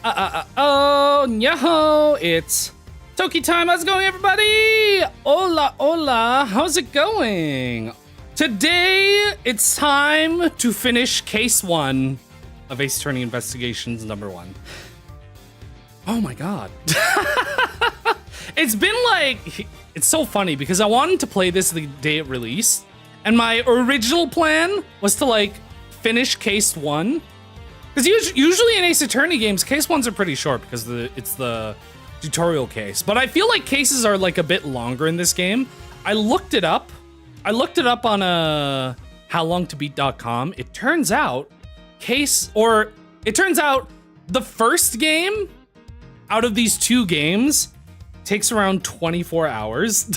Oh, yo, it's Toki time. How's it going, everybody? Hola, hola. How's it going? Today, it's time to finish case 1 of Ace Attorney Investigations #1. Oh my god. It's been like, it's so funny because I wanted to play this the day it released, and my original plan was to like finish case 1. Because usually in Ace Attorney games, case 1s are pretty short because it's the tutorial case. But I feel like cases are like a bit longer in this game. I looked it up. I looked it up on howlongtobeat.com. It turns out the first game out of these 2 games takes around 24 hours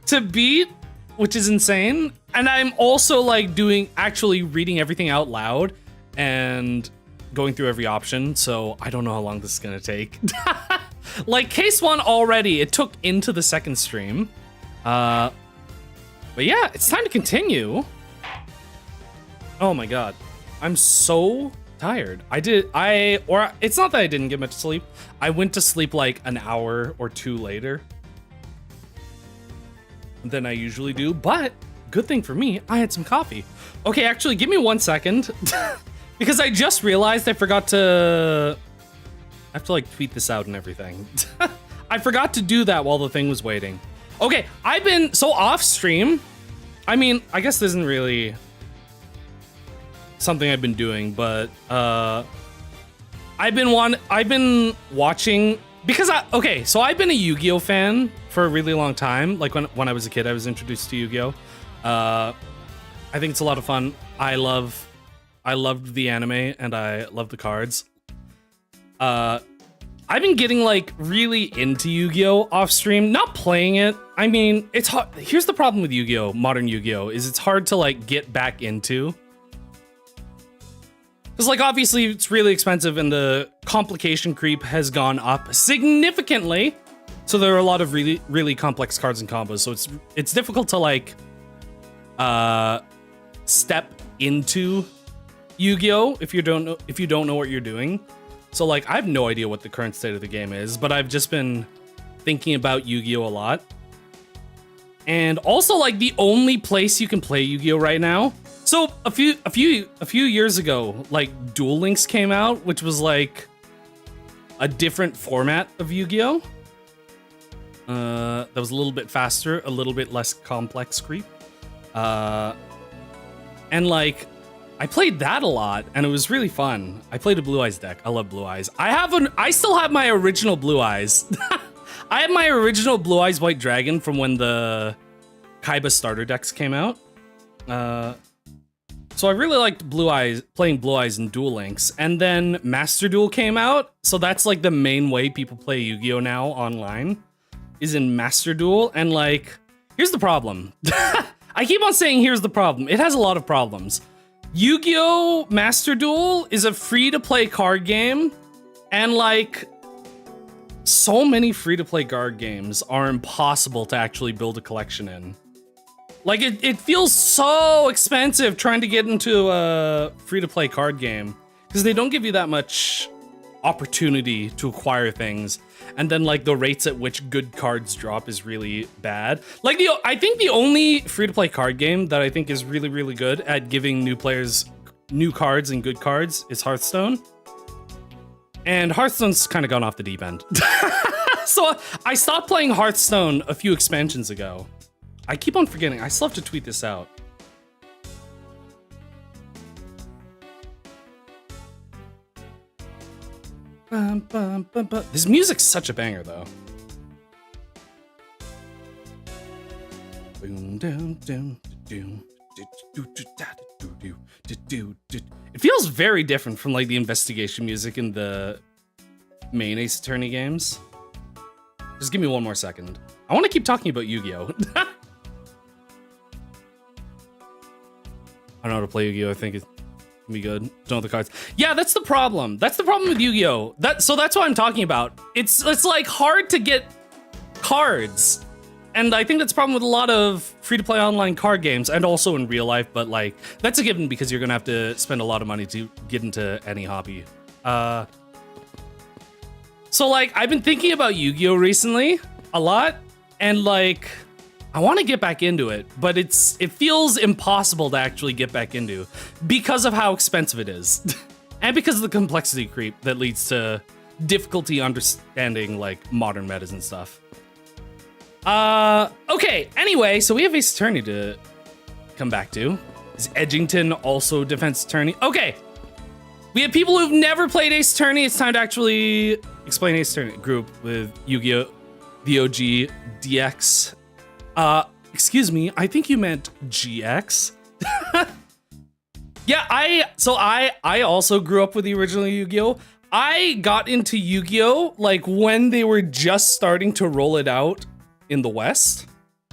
to beat, which is insane. And I'm also like actually reading everything out loud and going through every option, so I don't know how long this is gonna take. Like case 1 already, it took into the second stream. But yeah, it's time to continue. Oh my god, I'm so tired. It's not that I didn't get much sleep. I went to sleep like an hour or 2 later than I usually do, but good thing for me, I had some coffee. Okay, actually, give me 1 second. Because I just realized I forgot to... I have to like tweet this out and everything. I forgot to do that while the thing was waiting. Okay, I've been so off stream. I mean, I guess this isn't really something I've been doing, but I've been watching because so I've been a Yu-Gi-Oh fan for a really long time. Like when I was a kid, I was introduced to Yu-Gi-Oh. I think it's a lot of fun. I loved the anime and I love the cards. I've been getting like really into Yu-Gi-Oh off stream, not playing it. I mean, it's hard. Here's the problem with Yu-Gi-Oh, modern Yu-Gi-Oh, is it's hard to like get back into. Because like obviously it's really expensive and the complication creep has gone up significantly. So there are a lot of really, really complex cards and combos. So it's difficult to like step into Yu-Gi-Oh if you don't know what you're doing. So like I have no idea what the current state of the game is, but I've just been thinking about Yu-Gi-Oh a lot. And also like the only place you can play Yu-Gi-Oh right now. So a few years ago, like Duel Links came out, which was like a different format of Yu-Gi-Oh. That was a little bit faster, a little bit less complex creep. And like I played that a lot and it was really fun. I played a Blue Eyes deck. I love Blue Eyes. I still have my original Blue Eyes. I have my original Blue Eyes White Dragon from when the Kaiba starter decks came out. So I really liked playing Blue Eyes in Duel Links. And then Master Duel came out. So that's like the main way people play Yu-Gi-Oh now online is in Master Duel. And like, here's the problem. I keep on saying here's the problem. It has a lot of problems. Yu-Gi-Oh! Master Duel is a free-to-play card game, and like, so many free-to-play card games are impossible to actually build a collection in. Like, it feels so expensive trying to get into a free-to-play card game, because they don't give you that much opportunity to acquire things, and then like the rates at which good cards drop is really bad. Like I think the only free-to-play card game that I think is really, really good at giving new players new cards and good cards is Hearthstone. And Hearthstone's kind of gone off the deep end. So I stopped playing Hearthstone a few expansions ago. I keep on forgetting, I still have to tweet this out. This music's such a banger, though. It feels very different from like the investigation music in the main Ace Attorney games. Just give me 1 more second. I want to keep talking about Yu-Gi-Oh. I don't know how to play Yu-Gi-Oh. I think it's be good. Don't know the cards. Yeah, that's the problem. That's the problem with Yu-Gi-Oh. So that's what I'm talking about. It's like hard to get cards. And I think that's a problem with a lot of free-to-play online card games and also in real life, but like that's a given because you're gonna have to spend a lot of money to get into any hobby. So like I've been thinking about Yu-Gi-Oh recently a lot, and like I want to get back into it, but it feels impossible to actually get back into because of how expensive it is. And because of the complexity creep that leads to difficulty understanding like modern metas and stuff. Okay, anyway, so we have Ace Attorney to come back to. Is Edgington also Defense Attorney? Okay, we have people who've never played Ace Attorney. It's time to actually explain Ace Attorney group with Yu-Gi-Oh! The OG DX. Excuse me, I think you meant GX. Yeah, I also grew up with the original Yu-Gi-Oh! I got into Yu-Gi-Oh! Like when they were just starting to roll it out in the West.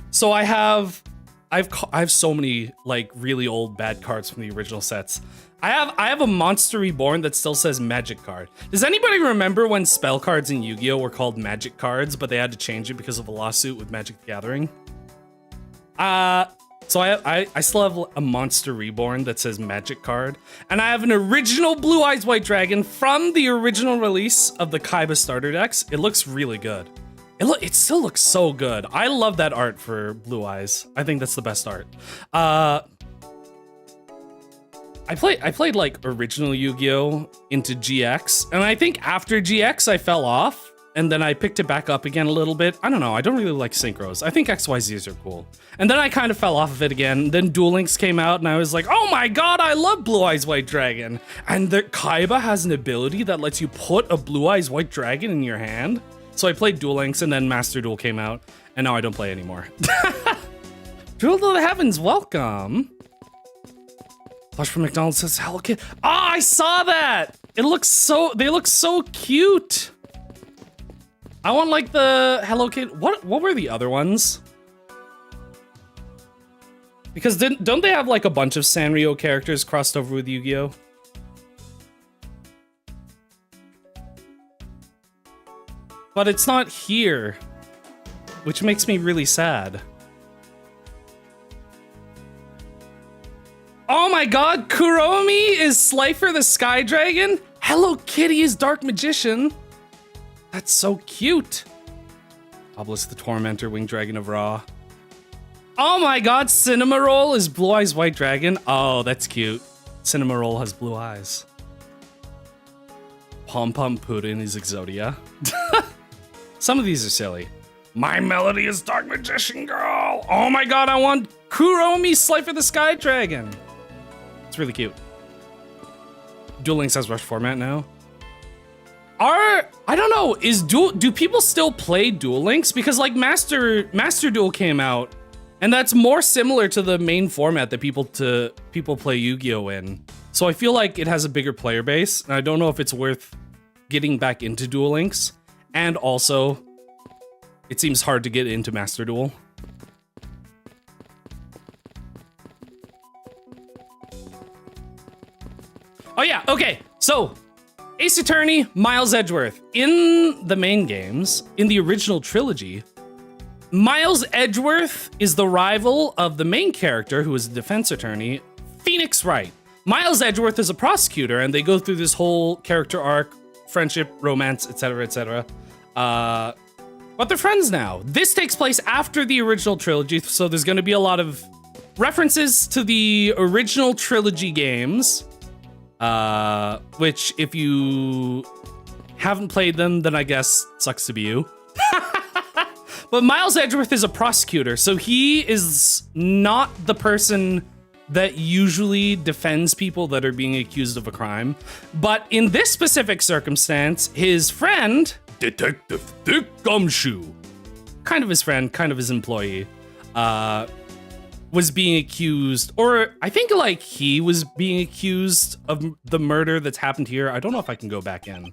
So I have so many like really old bad cards from the original sets. I have a Monster Reborn that still says Magic card. Does anybody remember when spell cards in Yu-Gi-Oh! Were called Magic cards, but they had to change it because of a lawsuit with Magic the Gathering? So I still have a Monster Reborn that says Magic card, and I have an original Blue Eyes White Dragon from the original release of the Kaiba starter decks. It looks really good. It still looks so good. I love that art for Blue Eyes. I think that's the best art. I played like original Yu-Gi-Oh! Into GX, and I think after GX I fell off, and then I picked it back up again a little bit. I don't know, I don't really like synchros. I think XYZs are cool. And then I kind of fell off of it again. Then Duel Links came out, and I was like, oh my god, I love Blue Eyes White Dragon. And the Kaiba has an ability that lets you put a Blue Eyes White Dragon in your hand. So I played Duel Links, and then Master Duel came out, and now I don't play anymore. Duel to the Heavens, welcome. Flush from McDonald's says Hello Kitty. Ah, I saw that! They look so cute. I want like the Hello Kitty. What were the other ones? Because don't they have like a bunch of Sanrio characters crossed over with Yu-Gi-Oh? But it's not here, which makes me really sad. Oh my god, Kuromi is Slifer the Sky Dragon? Hello Kitty is Dark Magician. That's so cute. Obelisk the Tormentor, Winged Dragon of Ra. Oh my god, Cinnamoroll is Blue Eyes White Dragon. Oh, that's cute. Cinnamoroll has blue eyes. Pom Pom Puddin is Exodia. Some of these are silly. My Melody is Dark Magician Girl. Oh my god, I want Kuromi Slifer the Sky Dragon. It's really cute. Duel Links has Rush format now. I don't know, do people still play Duel Links? Because like Master Duel came out, and that's more similar to the main format that people play Yu-Gi-Oh! In. So I feel like it has a bigger player base, and I don't know if it's worth getting back into Duel Links. And also, it seems hard to get into Master Duel. Oh yeah, okay, so Ace Attorney, Miles Edgeworth. In the main games, in the original trilogy, Miles Edgeworth is the rival of the main character, who is a defense attorney, Phoenix Wright. Miles Edgeworth is a prosecutor, and they go through this whole character arc, friendship, romance, etc., etc. But they're friends now. This takes place after the original trilogy, so there's going to be a lot of references to the original trilogy games. Which, if you haven't played them, then I guess sucks to be you. But Miles Edgeworth is a prosecutor, so he is not the person that usually defends people that are being accused of a crime. But in this specific circumstance, his friend, Detective Dick Gumshoe, kind of his friend, kind of his employee, was being accused, or I think like he was being accused of the murder that's happened here. I don't know if I can go back in.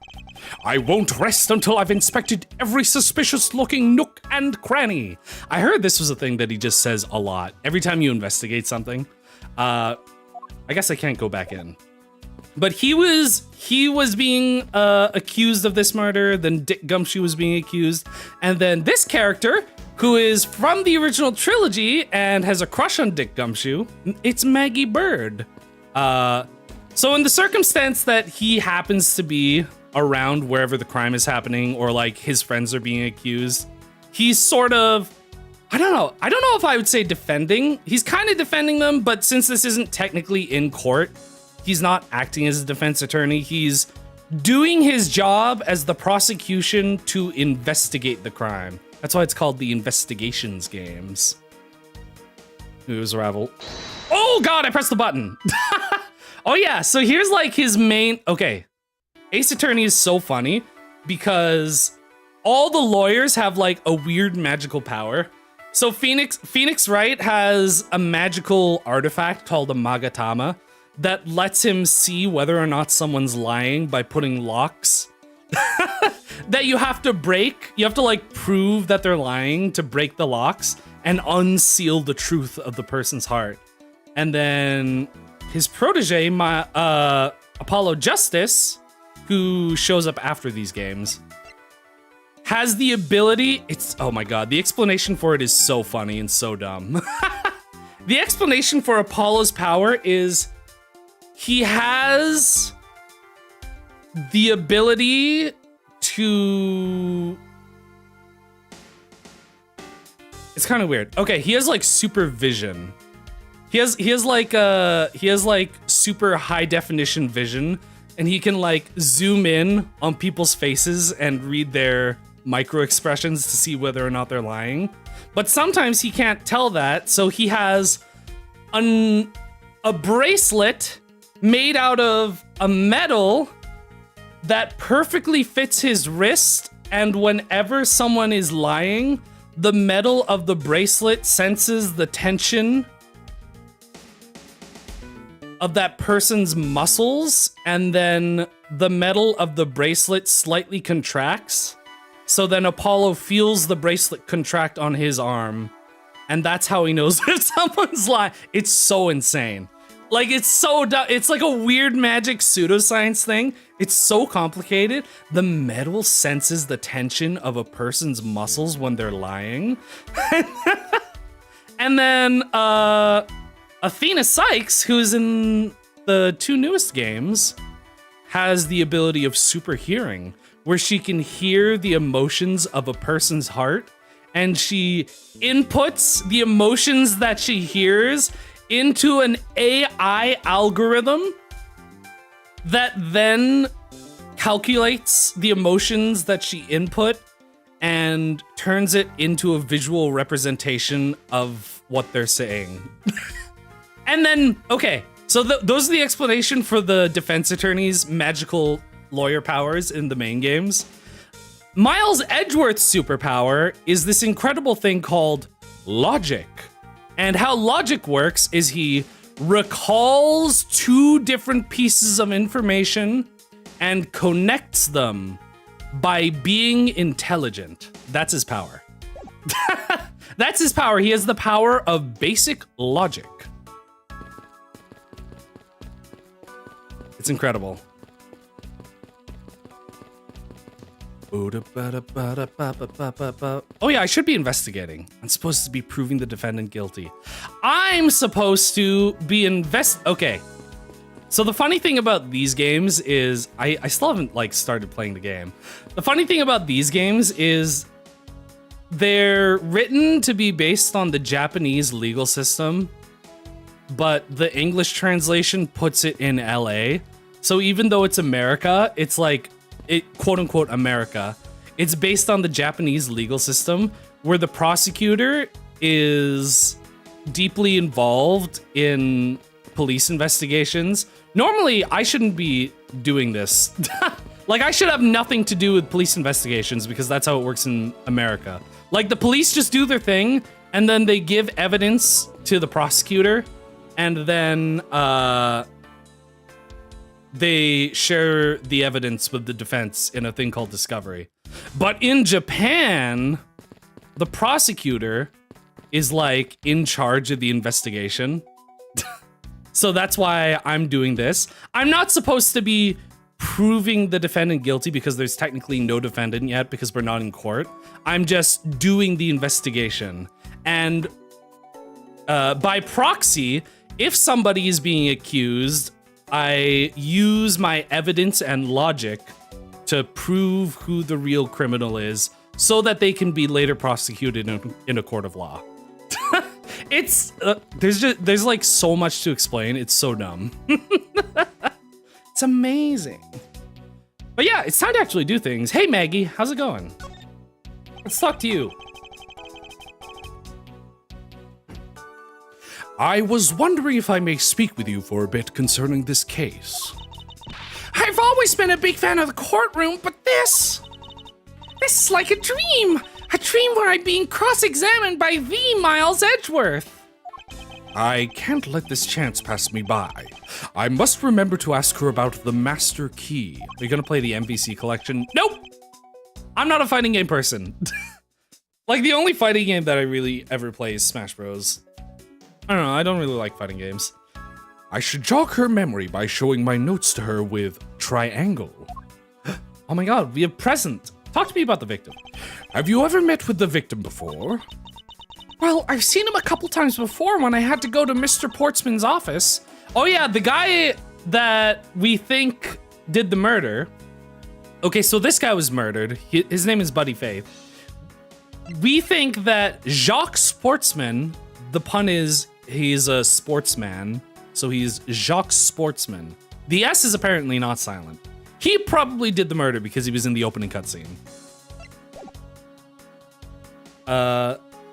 I won't rest until I've inspected every suspicious looking nook and cranny. I heard this was a thing that he just says a lot. Every time you investigate something. I guess I can't go back in. But he was being accused of this murder, then Dick Gumshoe was being accused, and then this character, who is from the original trilogy and has a crush on Dick Gumshoe, it's Maggie Bird. So in the circumstance that he happens to be around wherever the crime is happening, or like his friends are being accused, he's sort of, I don't know if I would say defending. He's kind of defending them, but since this isn't technically in court, he's not acting as a defense attorney. He's doing his job as the prosecution to investigate the crime. That's why it's called the investigations games. It was Ravel. Oh God, I pressed the button. Oh yeah, so here's like his main, okay. Ace Attorney is so funny because all the lawyers have like a weird magical power. So Phoenix Wright has a magical artifact called a Magatama that lets him see whether or not someone's lying by putting locks that you have to break. You have to like prove that they're lying to break the locks and unseal the truth of the person's heart. And then his protege, Apollo Justice, who shows up after these games, has the ability, oh my God, the explanation for it is so funny and so dumb. The explanation for Apollo's power is he has the ability to, it's kind of weird. Okay, he has like supervision. He has like super high definition vision, and he can like zoom in on people's faces and read their micro expressions to see whether or not they're lying. But sometimes he can't tell that, so he has a bracelet made out of a metal that perfectly fits his wrist, and whenever someone is lying, the metal of the bracelet senses the tension of that person's muscles, and then the metal of the bracelet slightly contracts. So then Apollo feels the bracelet contract on his arm, and that's how he knows if someone's lying. It's so insane. Like, it's so dumb. It's like a weird magic pseudoscience thing. It's so complicated. The metal senses the tension of a person's muscles when they're lying. And then, Athena Sykes, who's in the 2 newest games, has the ability of super hearing, where she can hear the emotions of a person's heart, and she inputs the emotions that she hears into an AI algorithm that then calculates the emotions that she input and turns it into a visual representation of what they're saying. And then, okay, so those are the explanation for the defense attorney's magical lawyer powers in the main games. Miles Edgeworth's superpower is this incredible thing called logic. And how logic works is he recalls 2 different pieces of information and connects them by being intelligent. That's his power. That's his power. He has the power of basic logic. It's incredible. Oh yeah, I should be investigating. I'm supposed to be proving the defendant guilty. I'm supposed to be okay. So the funny thing about these games is I still haven't like started playing the game. The funny thing about these games is they're written to be based on the Japanese legal system, but the English translation puts it in LA. So even though it's America, it's like quote unquote America. It's based on the Japanese legal system, where the prosecutor is deeply involved in police investigations. Normally, I shouldn't be doing this. Like, I should have nothing to do with police investigations because that's how it works in America. Like, the police just do their thing, and then they give evidence to the prosecutor, and then they share the evidence with the defense in a thing called discovery. But in Japan, the prosecutor is like in charge of the investigation. So that's why I'm doing this. I'm not supposed to be proving the defendant guilty because there's technically no defendant yet because we're not in court. I'm just doing the investigation. And by proxy, if somebody is being accused, I use my evidence and logic to prove who the real criminal is so that they can be later prosecuted in a court of law. It's there's like so much to explain. It's so dumb. It's amazing. But yeah, it's time to actually do things. Hey Maggie, how's it going? Let's talk to you. I was wondering if I may speak with you for a bit concerning this case. I've always been a big fan of the courtroom, but this is like a dream. A dream where I'm being cross-examined by the Miles Edgeworth. I can't let this chance pass me by. I must remember to ask her about the master key. Are you gonna play the MVC collection? Nope! I'm not a fighting game person. Like, the only fighting game that I really ever play is Smash Bros. I don't know, I don't really like fighting games. I should jog her memory by showing my notes to her with triangle. Oh my god, we have present. Talk to me about the victim. Have you ever met with the victim before? Well, I've seen him a couple times before when I had to go to Mr. Portsman's office. Oh yeah, the guy that we think did the murder. Okay, so this guy was murdered. His name is Buddy Faith. We think that Jacques Sportsman, the pun is he's a sportsman, so he's Jacques Sportsman. The S is apparently not silent. He probably did the murder because he was in the opening cutscene.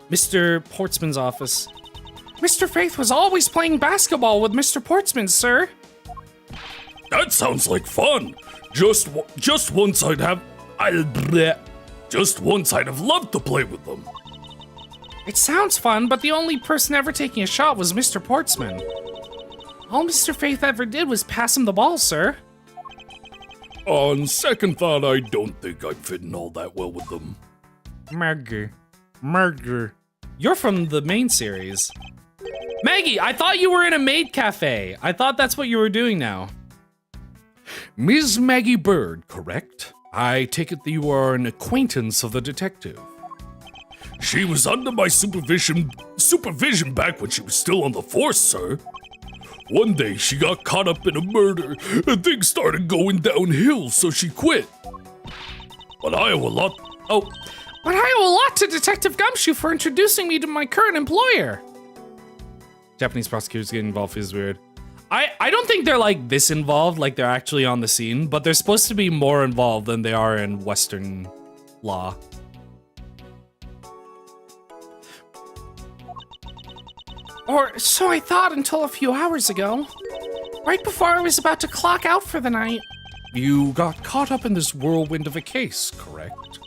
Mr. Portsman's office. Mr. Faith was always playing basketball with Mr. Portsman, sir. That sounds like fun. Just once I'd have loved to play with them. It sounds fun, but the only person ever taking a shot was Mr. Portsman. All Mr. Faith ever did was pass him the ball, sir. On second thought, I don't think I'd fit in all that well with them. Murder. You're from the main series. Maggie, I thought you were in a maid cafe. I thought that's what you were doing now. Ms. Maggie Bird, correct? I take it that you are an acquaintance of the detective. She was under my supervision back when she was still on the force, sir. One day she got caught up in a murder and things started going downhill, so she quit. But I owe a lot to Detective Gumshoe for introducing me to my current employer. Japanese prosecutors getting involved feels weird. I don't think they're like this involved, like they're actually on the scene, but they're supposed to be more involved than they are in Western law. Or so I thought until a few hours ago. Right before I was about to clock out for the night. You got caught up in this whirlwind of a case, correct?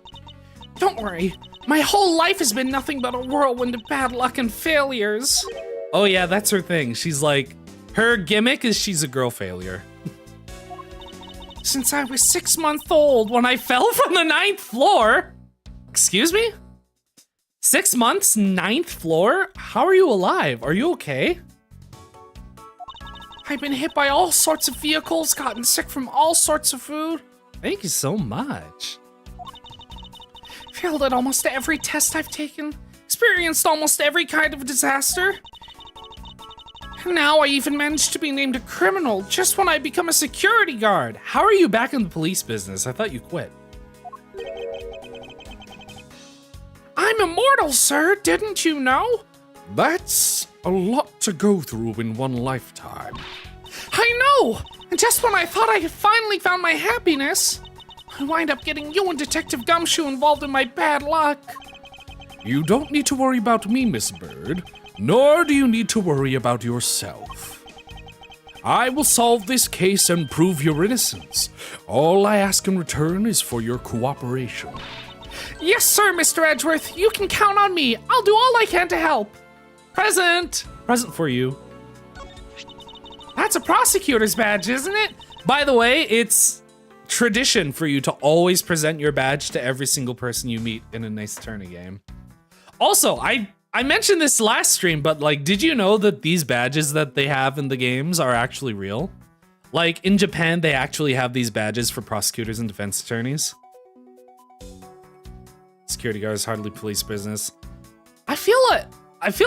Don't worry. My whole life has been nothing but a whirlwind of bad luck and failures. Oh yeah, that's her thing. She's like, her gimmick is she's a girl failure. Since I was 6 months old when I fell from the 9th floor. Excuse me? 6 months, 9th floor? How are you alive? Are you okay? I've been hit by all sorts of vehicles, gotten sick from all sorts of food. Thank you so much. Failed at almost every test I've taken, experienced almost every kind of disaster. And now I even managed to be named a criminal just when I become a security guard. How are you back in the police business? I thought you quit. I'm immortal, sir, didn't you know? That's a lot to go through in one lifetime. I know! And just when I thought I had finally found my happiness, I wind up getting you and Detective Gumshoe involved in my bad luck. You don't need to worry about me, Miss Bird, nor do you need to worry about yourself. I will solve this case and prove your innocence. All I ask in return is for your cooperation. Yes, sir, Mr. Edgeworth. You can count on me. I'll do all I can to help. Present. Present for you. That's a prosecutor's badge, isn't it? By the way, it's tradition for you to always present your badge to every single person you meet in a Nice Attorney game. Also, I mentioned this last stream, but like, did you know that these badges that they have in the games are actually real? Like, in Japan, they actually have these badges for prosecutors and defense attorneys. Security guards, hardly police business. I feel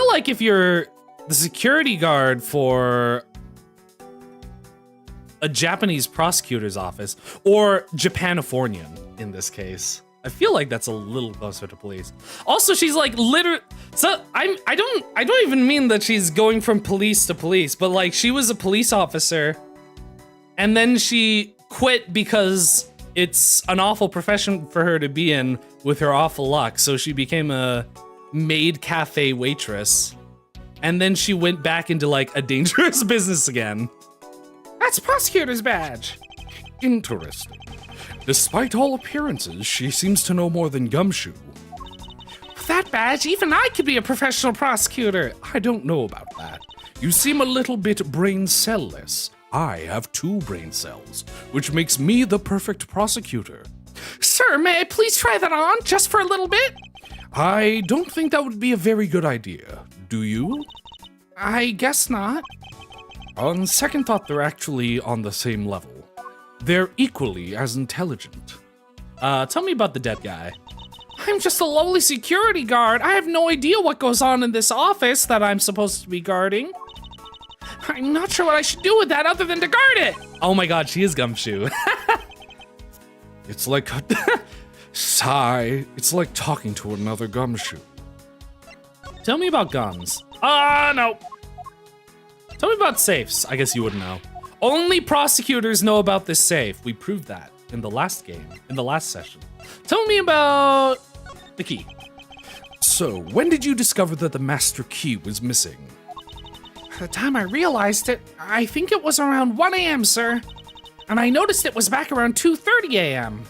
like if you're the security guard for a Japanese prosecutor's office, or Japanifornian in this case. I feel like that's a little closer to police. Also, she's like so I don't even mean that she's going from police to police, but like she was a police officer and then she quit because it's an awful profession for her to be in with her awful luck. So she became a maid cafe waitress. And then she went back into like a dangerous business again. That's prosecutor's badge. Interesting. Despite all appearances, she seems to know more than Gumshoe. With that badge, even I could be a professional prosecutor. I don't know about that. You seem a little bit brain cell-less. I have 2 brain cells, which makes me the perfect prosecutor. Sir, may I please try that on, just for a little bit? I don't think that would be a very good idea. Do you? I guess not. On second thought, they're actually on the same level. They're equally as intelligent. Tell me about the dead guy. I'm just a lowly security guard. I have no idea what goes on in this office that I'm supposed to be guarding. I'm not sure what I should do with that other than to guard it. Oh my god, she is Gumshoe. It's like sigh. It's like talking to another Gumshoe. Tell me about guns. No. Tell me about safes. I guess you wouldn't know. Only prosecutors know about this safe. We proved that in the last game, in the last session. Tell me about the key. So, when did you discover that the master key was missing? The time I realized it, I think it was around 1 a.m., sir. And I noticed it was back around 2:30 a.m.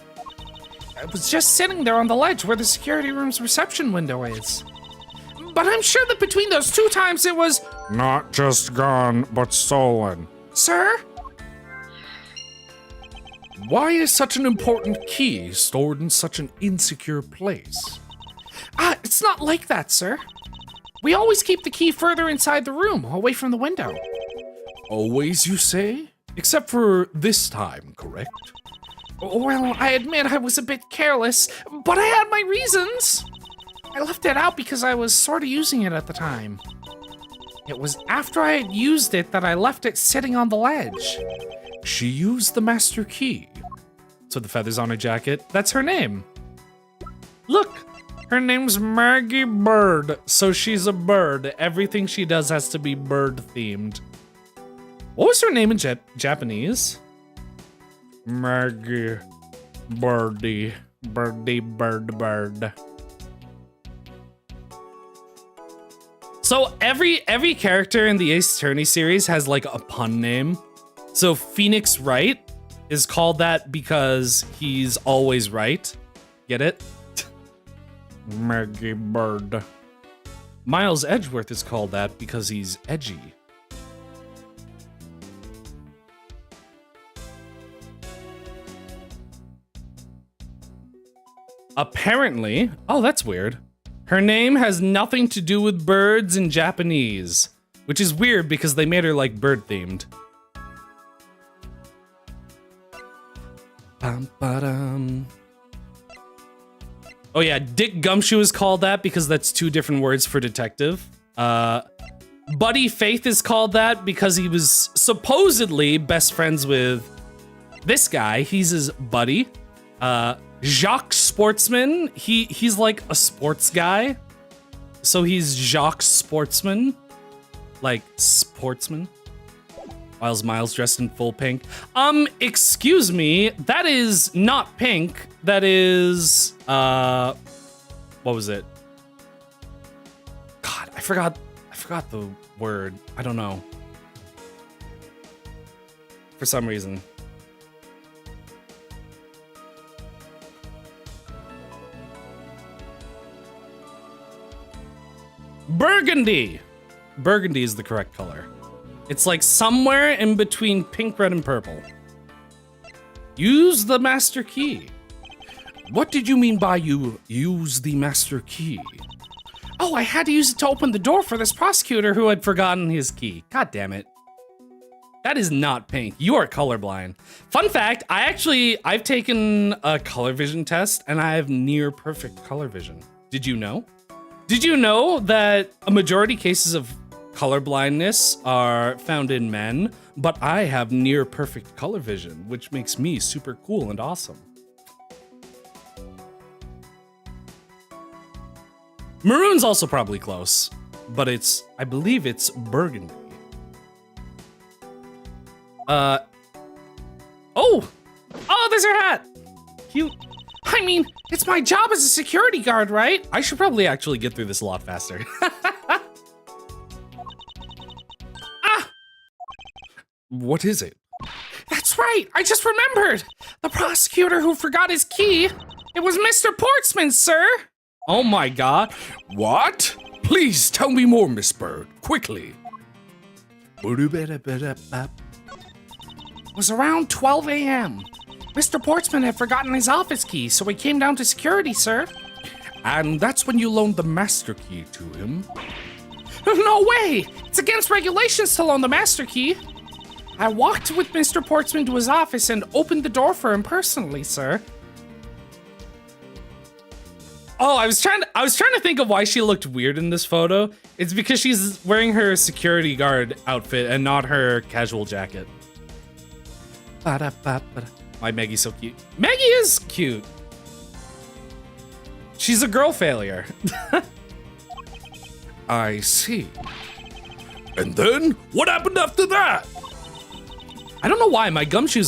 I was just sitting there on the ledge where the security room's reception window is. But I'm sure that between those 2 times it was... Not just gone, but stolen. Sir? Why is such an important key stored in such an insecure place? It's not like that, sir. We always keep the key further inside the room, away from the window. Always, you say? Except for this time, correct? Well, I admit I was a bit careless, but I had my reasons. I left it out because I was sort of using it at the time. It was after I had used it that I left it sitting on the ledge. She used the master key. So the feathers on her jacket, that's her name. Look, her name's Maggie Bird, so she's a bird. Everything she does has to be bird themed. What was her name in Japanese? Maggie Birdie. Birdie bird. So every character in the Ace Attorney series has like a pun name. So Phoenix Wright is called that because he's always right. Get it? Maggie Bird. Miles Edgeworth is called that because he's edgy. Apparently, oh, that's weird. Her name has nothing to do with birds in Japanese, which is weird because they made her like bird themed. Oh yeah, Dick Gumshoe is called that because that's 2 different words for detective. Buddy Faith is called that because he was supposedly best friends with this guy. He's his buddy. Jacques Sportsman, he's like a sports guy. So he's Jacques Sportsman. Like sportsman. While Miles dressed in full pink. Excuse me, that is not pink. That is, what was it? God, I forgot the word. I don't know. For some reason. Burgundy! Burgundy is the correct color. It's like somewhere in between pink, red, and purple. Use the master key. What did you mean by you use the master key? Oh, I had to use it to open the door for this prosecutor who had forgotten his key. God damn it. That is not pink. You are colorblind. Fun fact, I've taken a color vision test and I have near perfect color vision. Did you know? Did you know that a majority cases of color blindness are found in men, but I have near perfect color vision, which makes me super cool and awesome. Maroon's also probably close, but I believe it's burgundy. Oh, there's her hat. Cute. I mean, it's my job as a security guard, right? I should probably actually get through this a lot faster. What is it? That's right, I just remembered. The prosecutor who forgot his key. It was Mr. Portsman, sir. Oh my god. What? Please tell me more, Miss Bird, quickly. It was around 12 a.m. Mr. Portsman had forgotten his office key, so he came down to security, sir. And that's when you loaned the master key to him? No way! It's against regulations to loan the master key. I walked with Mr. Portsman to his office and opened the door for him personally, sir. Oh, I was trying to think of why she looked weird in this photo. It's because she's wearing her security guard outfit and not her casual jacket. My Maggie's so cute. Maggie is cute. She's a girl failure. I see. And then, what happened after that? I don't know why my Gumshoe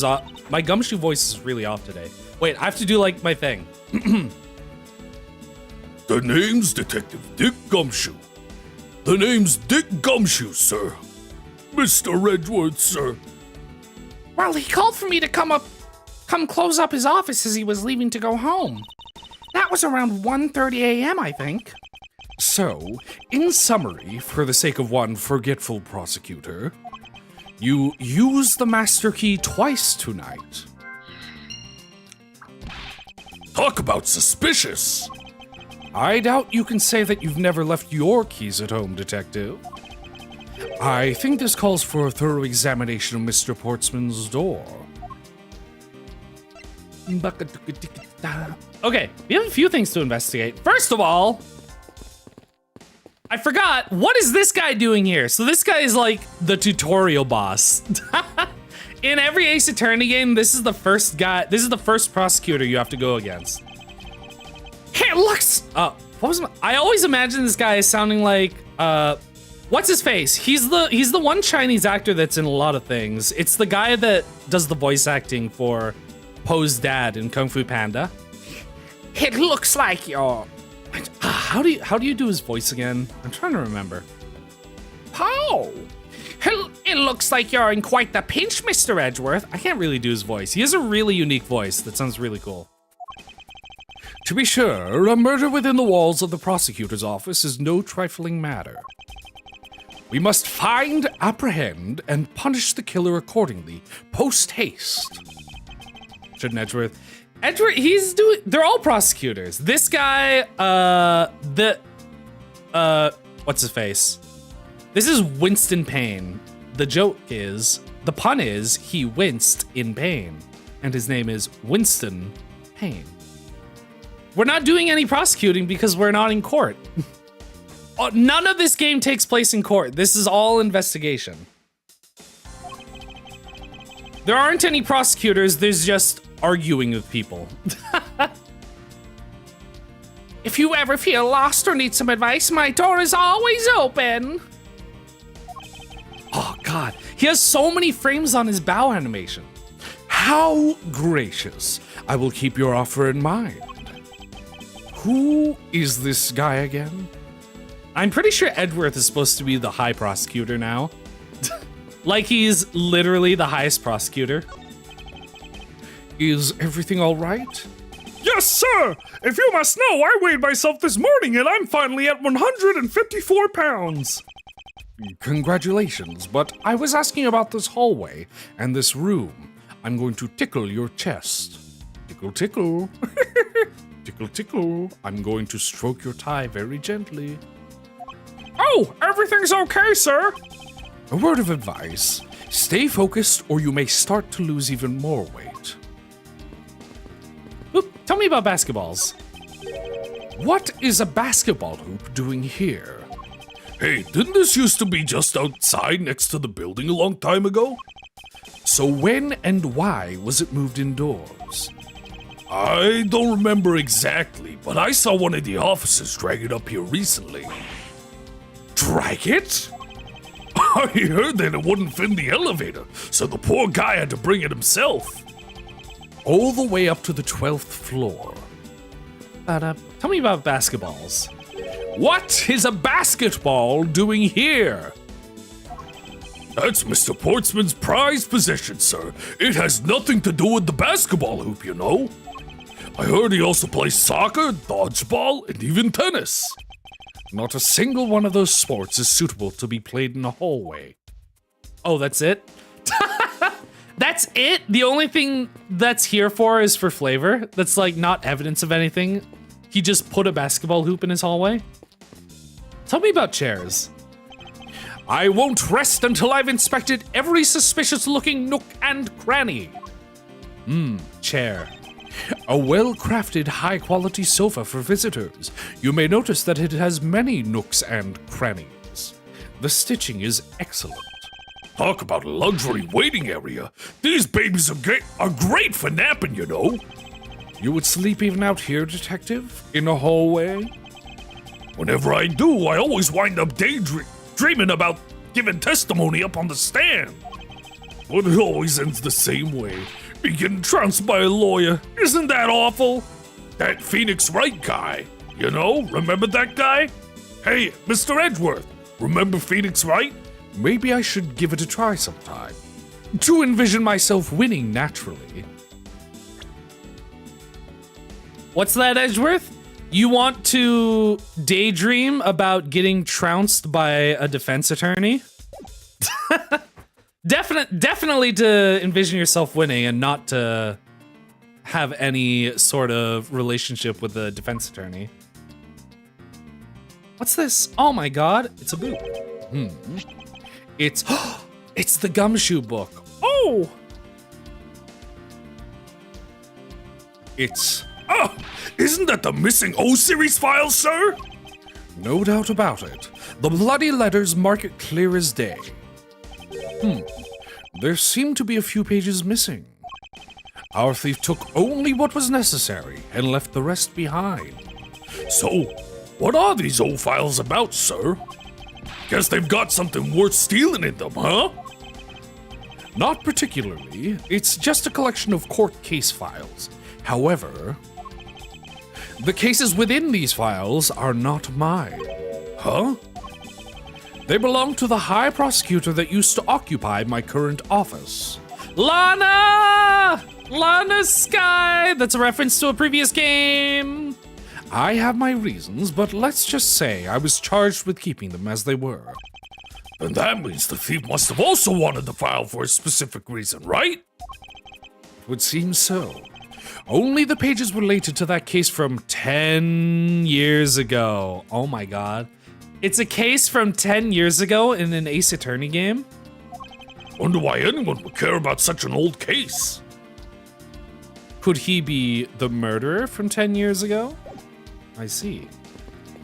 voice is really off today. Wait, I have to do like my thing. The name's Detective Dick Gumshoe. The name's Dick Gumshoe, sir. Mr. Edgeworth, sir. Well, he called for me to come close up his office as he was leaving to go home. That was around 1:30 a.m., I think. So, in summary, for the sake of one forgetful prosecutor, you used the master key twice tonight. Talk about suspicious! I doubt you can say that you've never left your keys at home, Detective. I think this calls for a thorough examination of Mr. Portsman's door. Okay, we have a few things to investigate. First of all, I forgot, what is this guy doing here? So this guy is like the tutorial boss. In every Ace Attorney game, this is the first prosecutor you have to go against. It looks... I always imagine this guy as sounding like, what's his face? He's the one Chinese actor that's in a lot of things. It's the guy that does the voice acting for Poe's dad in Kung Fu Panda. It looks like you're... How do you do his voice again? I'm trying to remember. Poe! It looks like you're in quite the pinch, Mr. Edgeworth. I can't really do his voice. He has a really unique voice that sounds really cool. To be sure, a murder within the walls of the prosecutor's office is no trifling matter. We must find, apprehend, and punish the killer accordingly, post-haste. Shouldn't Edgeworth? They're all prosecutors. This guy, what's his face? This is Winston Payne. The pun is, he winced in pain. And his name is Winston Payne. We're not doing any prosecuting because we're not in court. None of this game takes place in court. This is all investigation. There aren't any prosecutors, there's just arguing with people. If you ever feel lost or need some advice, my door is always open. Oh god, he has so many frames on his bow animation. How gracious. I will keep your offer in mind. Who is this guy again? I'm pretty sure Edgeworth is supposed to be the high prosecutor now. Like he's literally the highest prosecutor. Is everything all right? Yes, sir! If you must know, I weighed myself this morning and I'm finally at 154 pounds. Congratulations, but I was asking about this hallway and this room. I'm going to tickle your chest. Tickle, tickle. Tickle, tickle. I'm going to stroke your tie very gently. Oh, everything's okay, sir. A word of advice. Stay focused or you may start to lose even more weight. Oop, tell me about basketballs. What is a basketball hoop doing here? Hey, didn't this used to be just outside next to the building a long time ago? So when and why was it moved indoors? I don't remember exactly, but I saw one of the officers drag it up here recently. Drag it? I heard that it wouldn't fit in the elevator, so the poor guy had to bring it himself. All the way up to the 12th floor. Tell me about basketballs. What is a basketball doing here? That's Mr. Portsman's prized possession, sir. It has nothing to do with the basketball hoop, you know. I heard he also plays soccer, dodgeball, and even tennis. Not a single one of those sports is suitable to be played in a hallway. Oh, that's it? That's it? The only thing that's here for is for flavor? That's like not evidence of anything? He just put a basketball hoop in his hallway? Tell me about chairs. I won't rest until I've inspected every suspicious-looking nook and cranny. Chair. A well-crafted, high-quality sofa for visitors. You may notice that it has many nooks and crannies. The stitching is excellent. Talk about a luxury waiting area. These babies are great for napping, you know. You would sleep even out here, Detective? In a hallway? Whenever I do, I always wind up dreaming about giving testimony up on the stand. But it always ends the same way. Be getting trounced by a lawyer. Isn't that awful? That Phoenix Wright guy. You know, remember that guy? Hey, Mr. Edgeworth, remember Phoenix Wright? Maybe I should give it a try sometime. To envision myself winning naturally. What's that, Edgeworth? You want to daydream about getting trounced by a defense attorney? Definitely to envision yourself winning and not to have any sort of relationship with the defense attorney. What's this? Oh my god, it's a book. It's the Gumshoe book. Oh! Isn't that the missing O-Series file, sir? No doubt about it. The bloody letters mark it clear as day. There seem to be a few pages missing. Our thief took only what was necessary and left the rest behind. So, what are these old files about, sir? Guess they've got something worth stealing in them, huh? Not particularly. It's just a collection of court case files. However, the cases within these files are not mine. Huh? They belong to the high prosecutor that used to occupy my current office. Lana! Lana Sky! That's a reference to a previous game. I have my reasons, but let's just say I was charged with keeping them as they were. And that means the thief must have also wanted the file for a specific reason, right? It would seem so. Only the pages related to that case from 10 years ago. Oh my god. It's a case from 10 years ago in an Ace Attorney game? Wonder why anyone would care about such an old case. Could he be the murderer from 10 years ago? I see.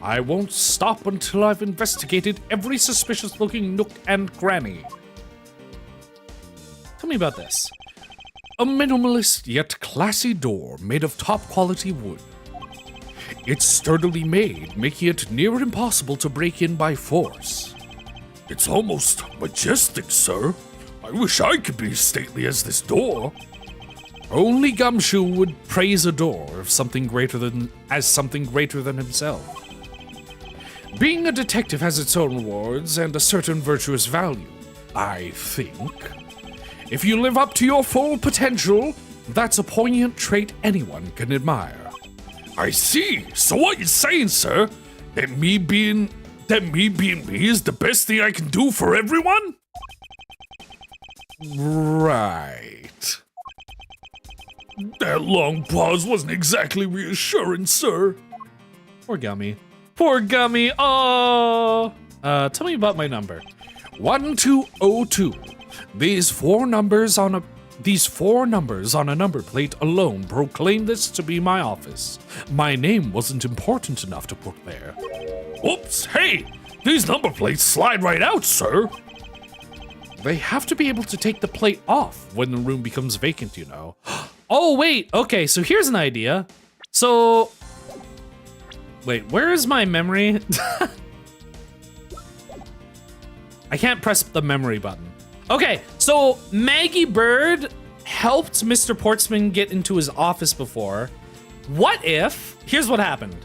I won't stop until I've investigated every suspicious-looking nook and cranny. Tell me about this. A minimalist yet classy door made of top-quality wood. It's sturdily made, making it near impossible to break in by force. It's almost majestic, sir. I wish I could be as stately as this door. Only Gumshoe would praise a door as something greater than himself. Being a detective has its own rewards and a certain virtuous value, I think. If you live up to your full potential, that's a poignant trait anyone can admire. I see. So what you're saying, sir, that me being me is the best thing I can do for everyone? Right. That long pause wasn't exactly reassuring, sir. Poor Gummy. Poor Gummy. Oh. Tell me about my number. 1202. These four numbers on a number plate alone proclaim this to be my office. My name wasn't important enough to put there. Oops, hey! These number plates slide right out, sir. They have to be able to take the plate off when the room becomes vacant, you know. Oh, wait. Okay, so here's an idea. So, wait, where is my memory? I can't press the memory button. Okay, so Maggie Bird helped Mr. Portsman get into his office before. What if, here's what happened.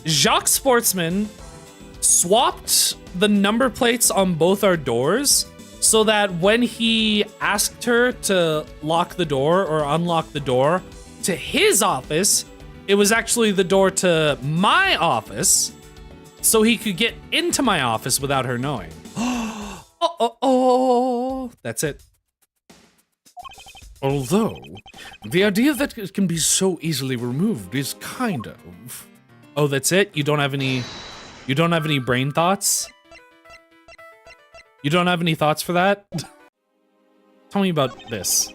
Jacques Sportsman swapped the number plates on both our doors so that when he asked her to lock the door or unlock the door to his office, it was actually the door to my office, so he could get into my office without her knowing. Oh, that's it. Although, the idea that it can be so easily removed is kind of... Oh, that's it? You don't have any brain thoughts? You don't have any thoughts for that? Tell me about this.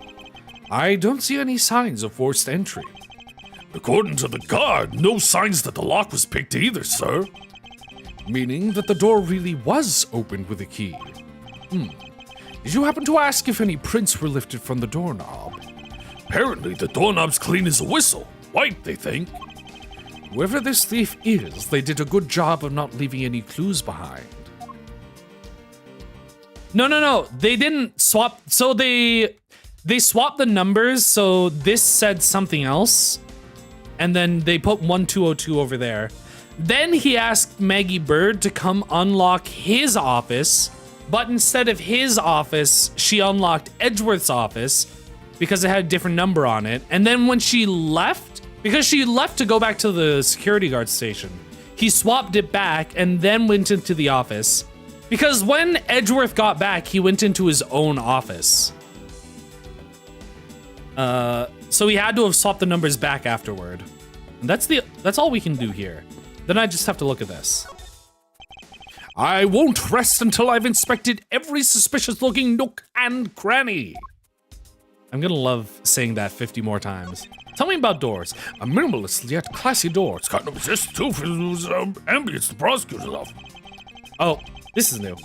I don't see any signs of forced entry. According to the guard, no signs that the lock was picked either, sir. Meaning that the door really was opened with a key. Did you happen to ask if any prints were lifted from the doorknob? Apparently, the doorknob's clean as a whistle. White, they think. Whoever this thief is, they did a good job of not leaving any clues behind. No. They didn't swap. So they swapped the numbers. So this said something else. And then they put 1202 over there. Then he asked Maggie Bird to come unlock his office. But instead of his office, she unlocked Edgeworth's office because it had a different number on it. And then when she left, because she left to go back to the security guard station, he swapped it back and then went into the office. Because when Edgeworth got back, he went into his own office. So he had to have swapped the numbers back afterward. And that's all we can do here. Then I just have to look at this. I won't rest until I've inspected every suspicious-looking nook and cranny. I'm gonna love saying that 50 more times. Tell me about doors. A minimalist yet classy door. It's got no resist too for his ambience the prosecutor's office. Oh, this is new.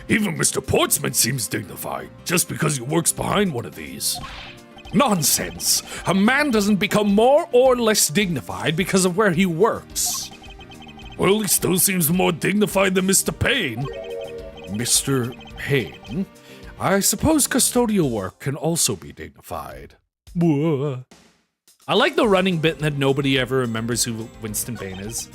Even Mr. Portsman seems dignified, just because he works behind one of these. Nonsense. A man doesn't become more or less dignified because of where he works. Well, he still seems more dignified than Mr. Payne. Mr. Payne? I suppose custodial work can also be dignified. I like the running bit that nobody ever remembers who Winston Payne is.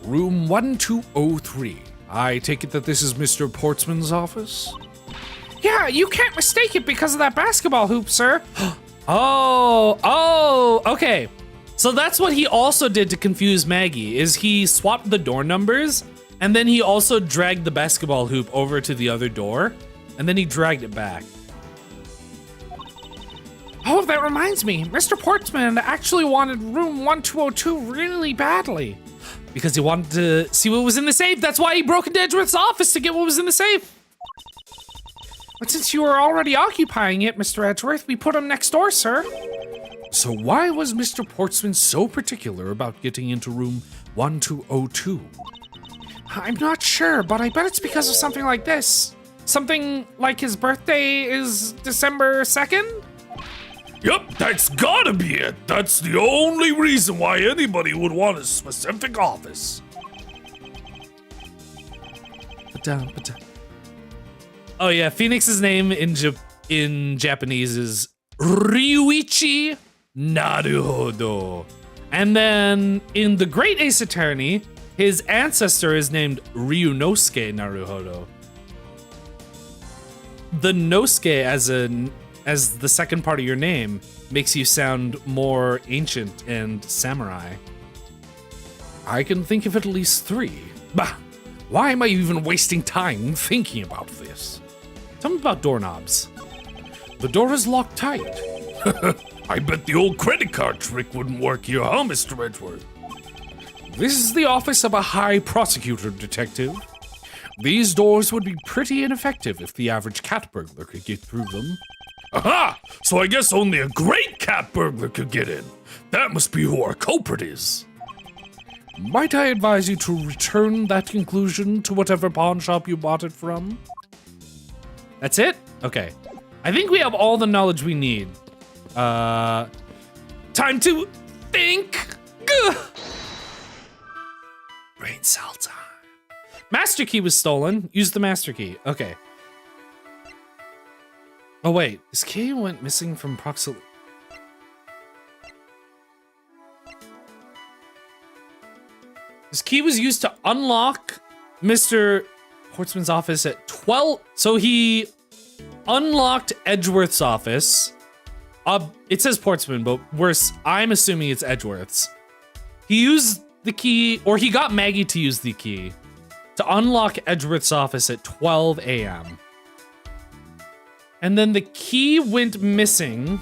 Room 1203. I take it that this is Mr. Portsman's office? Yeah, you can't mistake it because of that basketball hoop, sir. Oh, okay. So that's what he also did to confuse Maggie, is he swapped the door numbers, and then he also dragged the basketball hoop over to the other door, and then he dragged it back. Oh, that reminds me. Mr. Portsman actually wanted room 1202 really badly. Because he wanted to see what was in the safe. That's why he broke into Edgeworth's office to get what was in the safe. But since you were already occupying it, Mr. Edgeworth, we put him next door, sir. So why was Mr. Portsman so particular about getting into room 1202? I'm not sure, but I bet it's because of something like this. Something like his birthday is December 2nd? Yep, that's gotta be it. That's the only reason why anybody would want a specific office. Oh yeah, Phoenix's name in Japanese is Ryuichi Naruhodo. And then in The Great Ace Attorney, his ancestor is named Ryunosuke Naruhodo. The Nosuke as the second part of your name makes you sound more ancient and samurai. I can think of at least 3. Bah! Why am I even wasting time thinking about this? Tell me about doorknobs. The door is locked tight. I bet the old credit card trick wouldn't work here, huh, Mr. Edgeworth? This is the office of a high prosecutor, detective. These doors would be pretty ineffective if the average cat burglar could get through them. Aha! So I guess only a great cat burglar could get in. That must be who our culprit is. Might I advise you to return that conclusion to whatever pawn shop you bought it from? That's it? Okay. I think we have all the knowledge we need. Time to think. Gah! Brain cell time. Master key was stolen. Use the master key. Okay. Oh wait, this key went missing from proximity. This key was used to unlock Mr. Portsman's office at 12. So he unlocked Edgeworth's office. It says Portsman, but I'm assuming it's Edgeworth's. He used the key, or he got Maggie to use the key to unlock Edgeworth's office at 12 a.m. And then the key went missing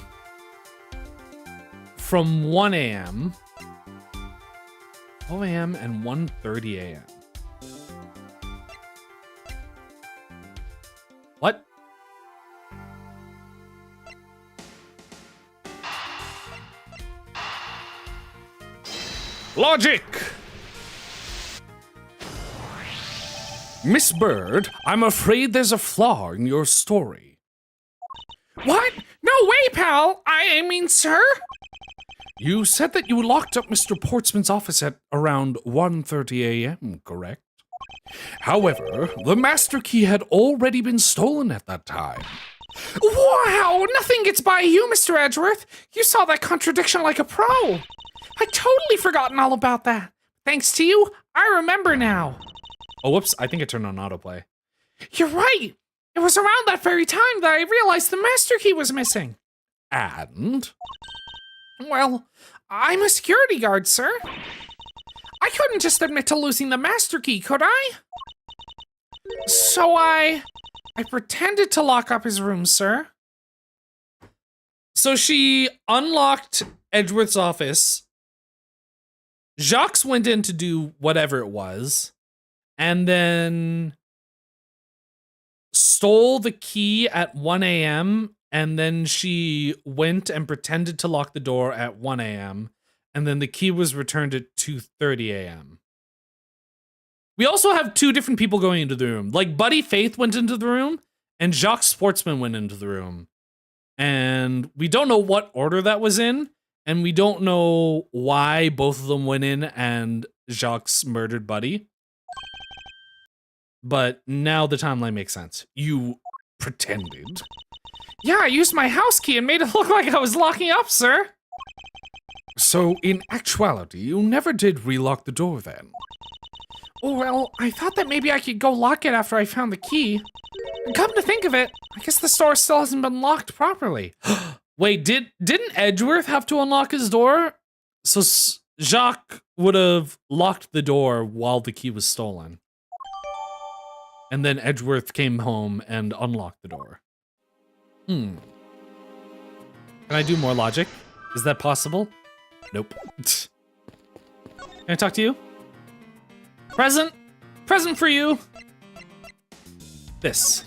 from 1 a.m. 12 a.m. and 1:30 a.m. What? Logic! Miss Bird, I'm afraid there's a flaw in your story. What? No way, pal! I mean, sir? You said that you locked up Mr. Portsman's office at around 1:30 a.m., correct? However, the master key had already been stolen at that time. Wow! Nothing gets by you, Mr. Edgeworth. You saw that contradiction like a pro. I totally forgotten all about that. Thanks to you, I remember now. Oh, whoops. I think it turned on autoplay. You're right. It was around that very time that I realized the master key was missing. And? Well, I'm a security guard, sir. I couldn't just admit to losing the master key, could I? So I pretended to lock up his room, sir. So she unlocked Edgeworth's office. Jacques went in to do whatever it was, and then stole the key at 1 a.m., and then she went and pretended to lock the door at 1 a.m., and then the key was returned at 2:30 a.m. We also have two different people going into the room. Like, Buddy Faith went into the room, and Jacques Sportsman went into the room. And we don't know what order that was in, and we don't know why both of them went in and Jacques murdered Buddy. But now the timeline makes sense. You pretended? Yeah, I used my house key and made it look like I was locking up, sir. So, in actuality, you never did relock the door then? Oh, well, I thought that maybe I could go lock it after I found the key. And come to think of it, I guess the store still hasn't been locked properly. Wait, didn't Edgeworth have to unlock his door? So Jacques would have locked the door while the key was stolen. And then Edgeworth came home and unlocked the door. Can I do more logic? Is that possible? Nope. Can I talk to you? Present for you. This.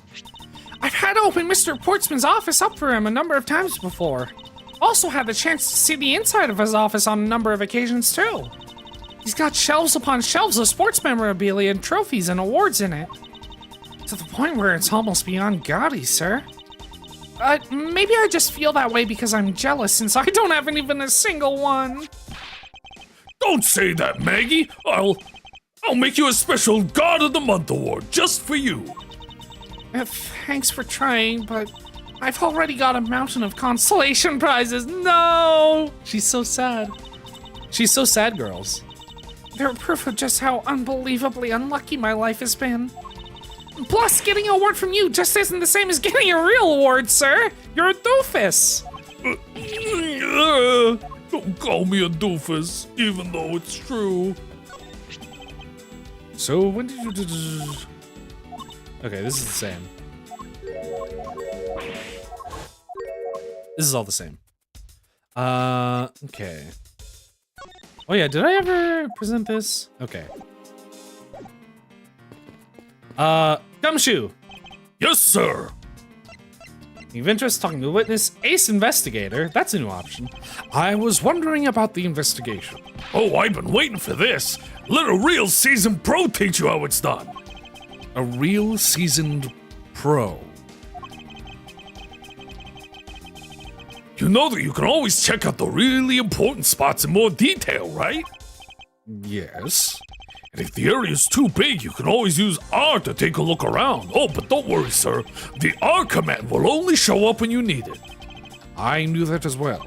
I've had to open Mr. Portsman's office up for him a number of times before. Also had the chance to see the inside of his office on a number of occasions too. He's got shelves upon shelves of sports memorabilia and trophies and awards in it. To the point where it's almost beyond gaudy, sir. Maybe I just feel that way because I'm jealous since I don't have even a single one. Don't say that, Maggie. I'll make you a special God of the Month award just for you. Thanks for trying, but I've already got a mountain of consolation prizes. No! She's so sad. She's so sad, girls. They're proof of just how unbelievably unlucky my life has been. Plus, getting an award from you just isn't the same as getting a real award, sir. You're a doofus. Don't call me a doofus, even though it's true. So, when did you... Okay, this is the same. This is all the same. Okay. Oh yeah, did I ever present this? Okay. Gumshoe. Yes, sir. You've interest talking to a witness, ace investigator. That's a new option. I was wondering about the investigation. Oh, I've been waiting for this. Let a real seasoned pro teach you how it's done. A real seasoned pro. You know that you can always check out the really important spots in more detail, right? Yes. And if the area's too big, you can always use R to take a look around. Oh, but don't worry, sir. The R command will only show up when you need it. I knew that as well.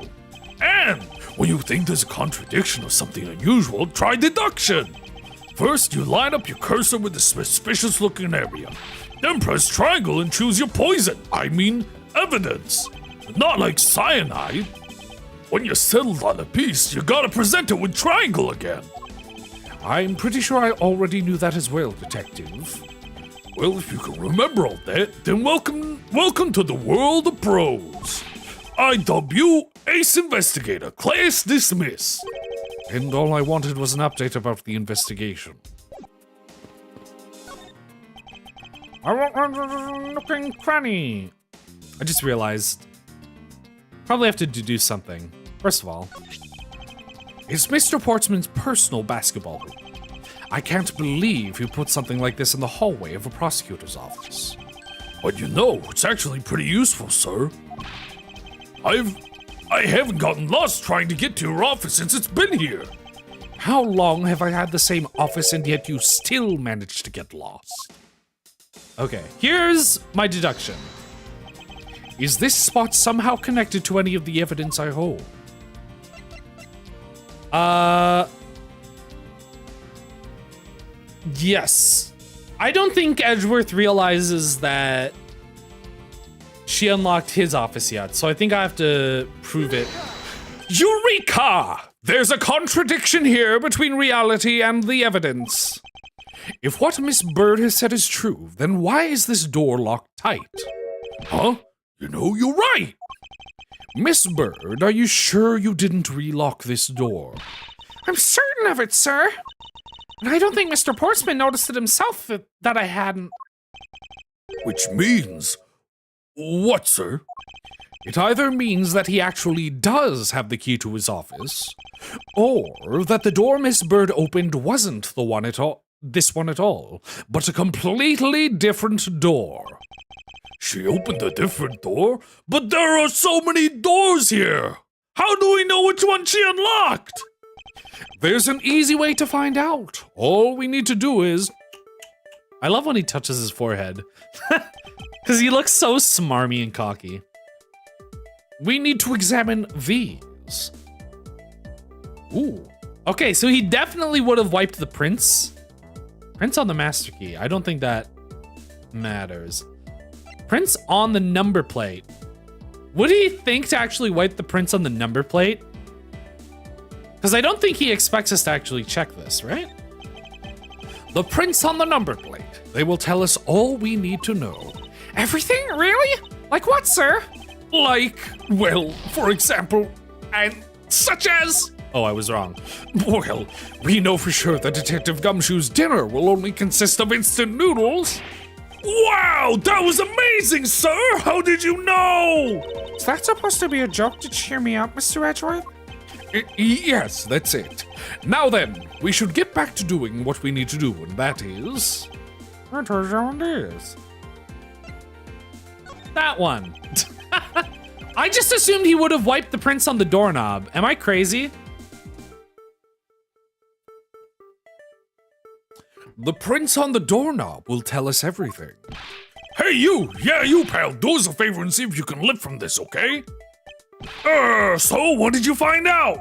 And when you think there's a contradiction or something unusual, try deduction. First, you line up your cursor with the suspicious looking area. Then press triangle and choose your poison. I mean, evidence. Not like cyanide. When you're settled on a piece, you gotta present it with triangle again. I'm pretty sure I already knew that as well, Detective. Well, if you can remember all that, then welcome to the world of pros. I dub you Ace Investigator, class dismiss. And all I wanted was an update about the investigation. I want nook and cranny. I just realized. Probably have to do something. First of all, It's Mr. Portsman's personal basketball hoop. I can't believe you put something like this in the hallway of a prosecutor's office. But you know, it's actually pretty useful, sir. I haven't gotten lost trying to get to your office since it's been here. How long have I had the same office and yet you still managed to get lost? okay, here's my deduction. Is this spot somehow connected to any of the evidence I hold? Yes. I don't think Edgeworth realizes that she unlocked his office yet, so I think I have to prove it. Eureka! There's a contradiction here between reality and the evidence. If what Miss Bird has said is true, then why is this door locked tight? Huh? You know, you're right. Miss Bird, are you sure you didn't relock this door? I'm certain of it, sir. And I don't think Mr. Portsman noticed it himself that I hadn't. Which means... What, sir? It either means that he actually does have the key to his office, or that the door Miss Bird opened wasn't this one at all, but a completely different door. She opened a different door? But there are so many doors here! How do we know which one she unlocked? There's an easy way to find out. All we need to do is... I love when he touches his forehead. Because he looks so smarmy and cocky. We need to examine these. Ooh. Okay, so he definitely would have wiped the prints. Prints on the master key. I don't think that matters. Prints on the number plate. Would he think to actually wipe the prints on the number plate? Because I don't think he expects us to actually check this, right? The prints on the number plate. They will tell us all we need to know. Everything? Really? Like what, sir? Like, well, for example, and such as... Oh, I was wrong. Well, we know for sure that Detective Gumshoe's dinner will only consist of instant noodles. Wow, that was amazing, sir! How did you know? Is that supposed to be a joke to cheer me up, Mr. Edgeworth? Yes, that's it. Now then, we should get back to doing what we need to do, and that is... What is that one? I just assumed he would have wiped the prints on the doorknob. Am I crazy? The prints on the doorknob will tell us everything. Hey, you! Yeah, you, pal. Do us a favor and see if you can live from this, okay? So what did you find out?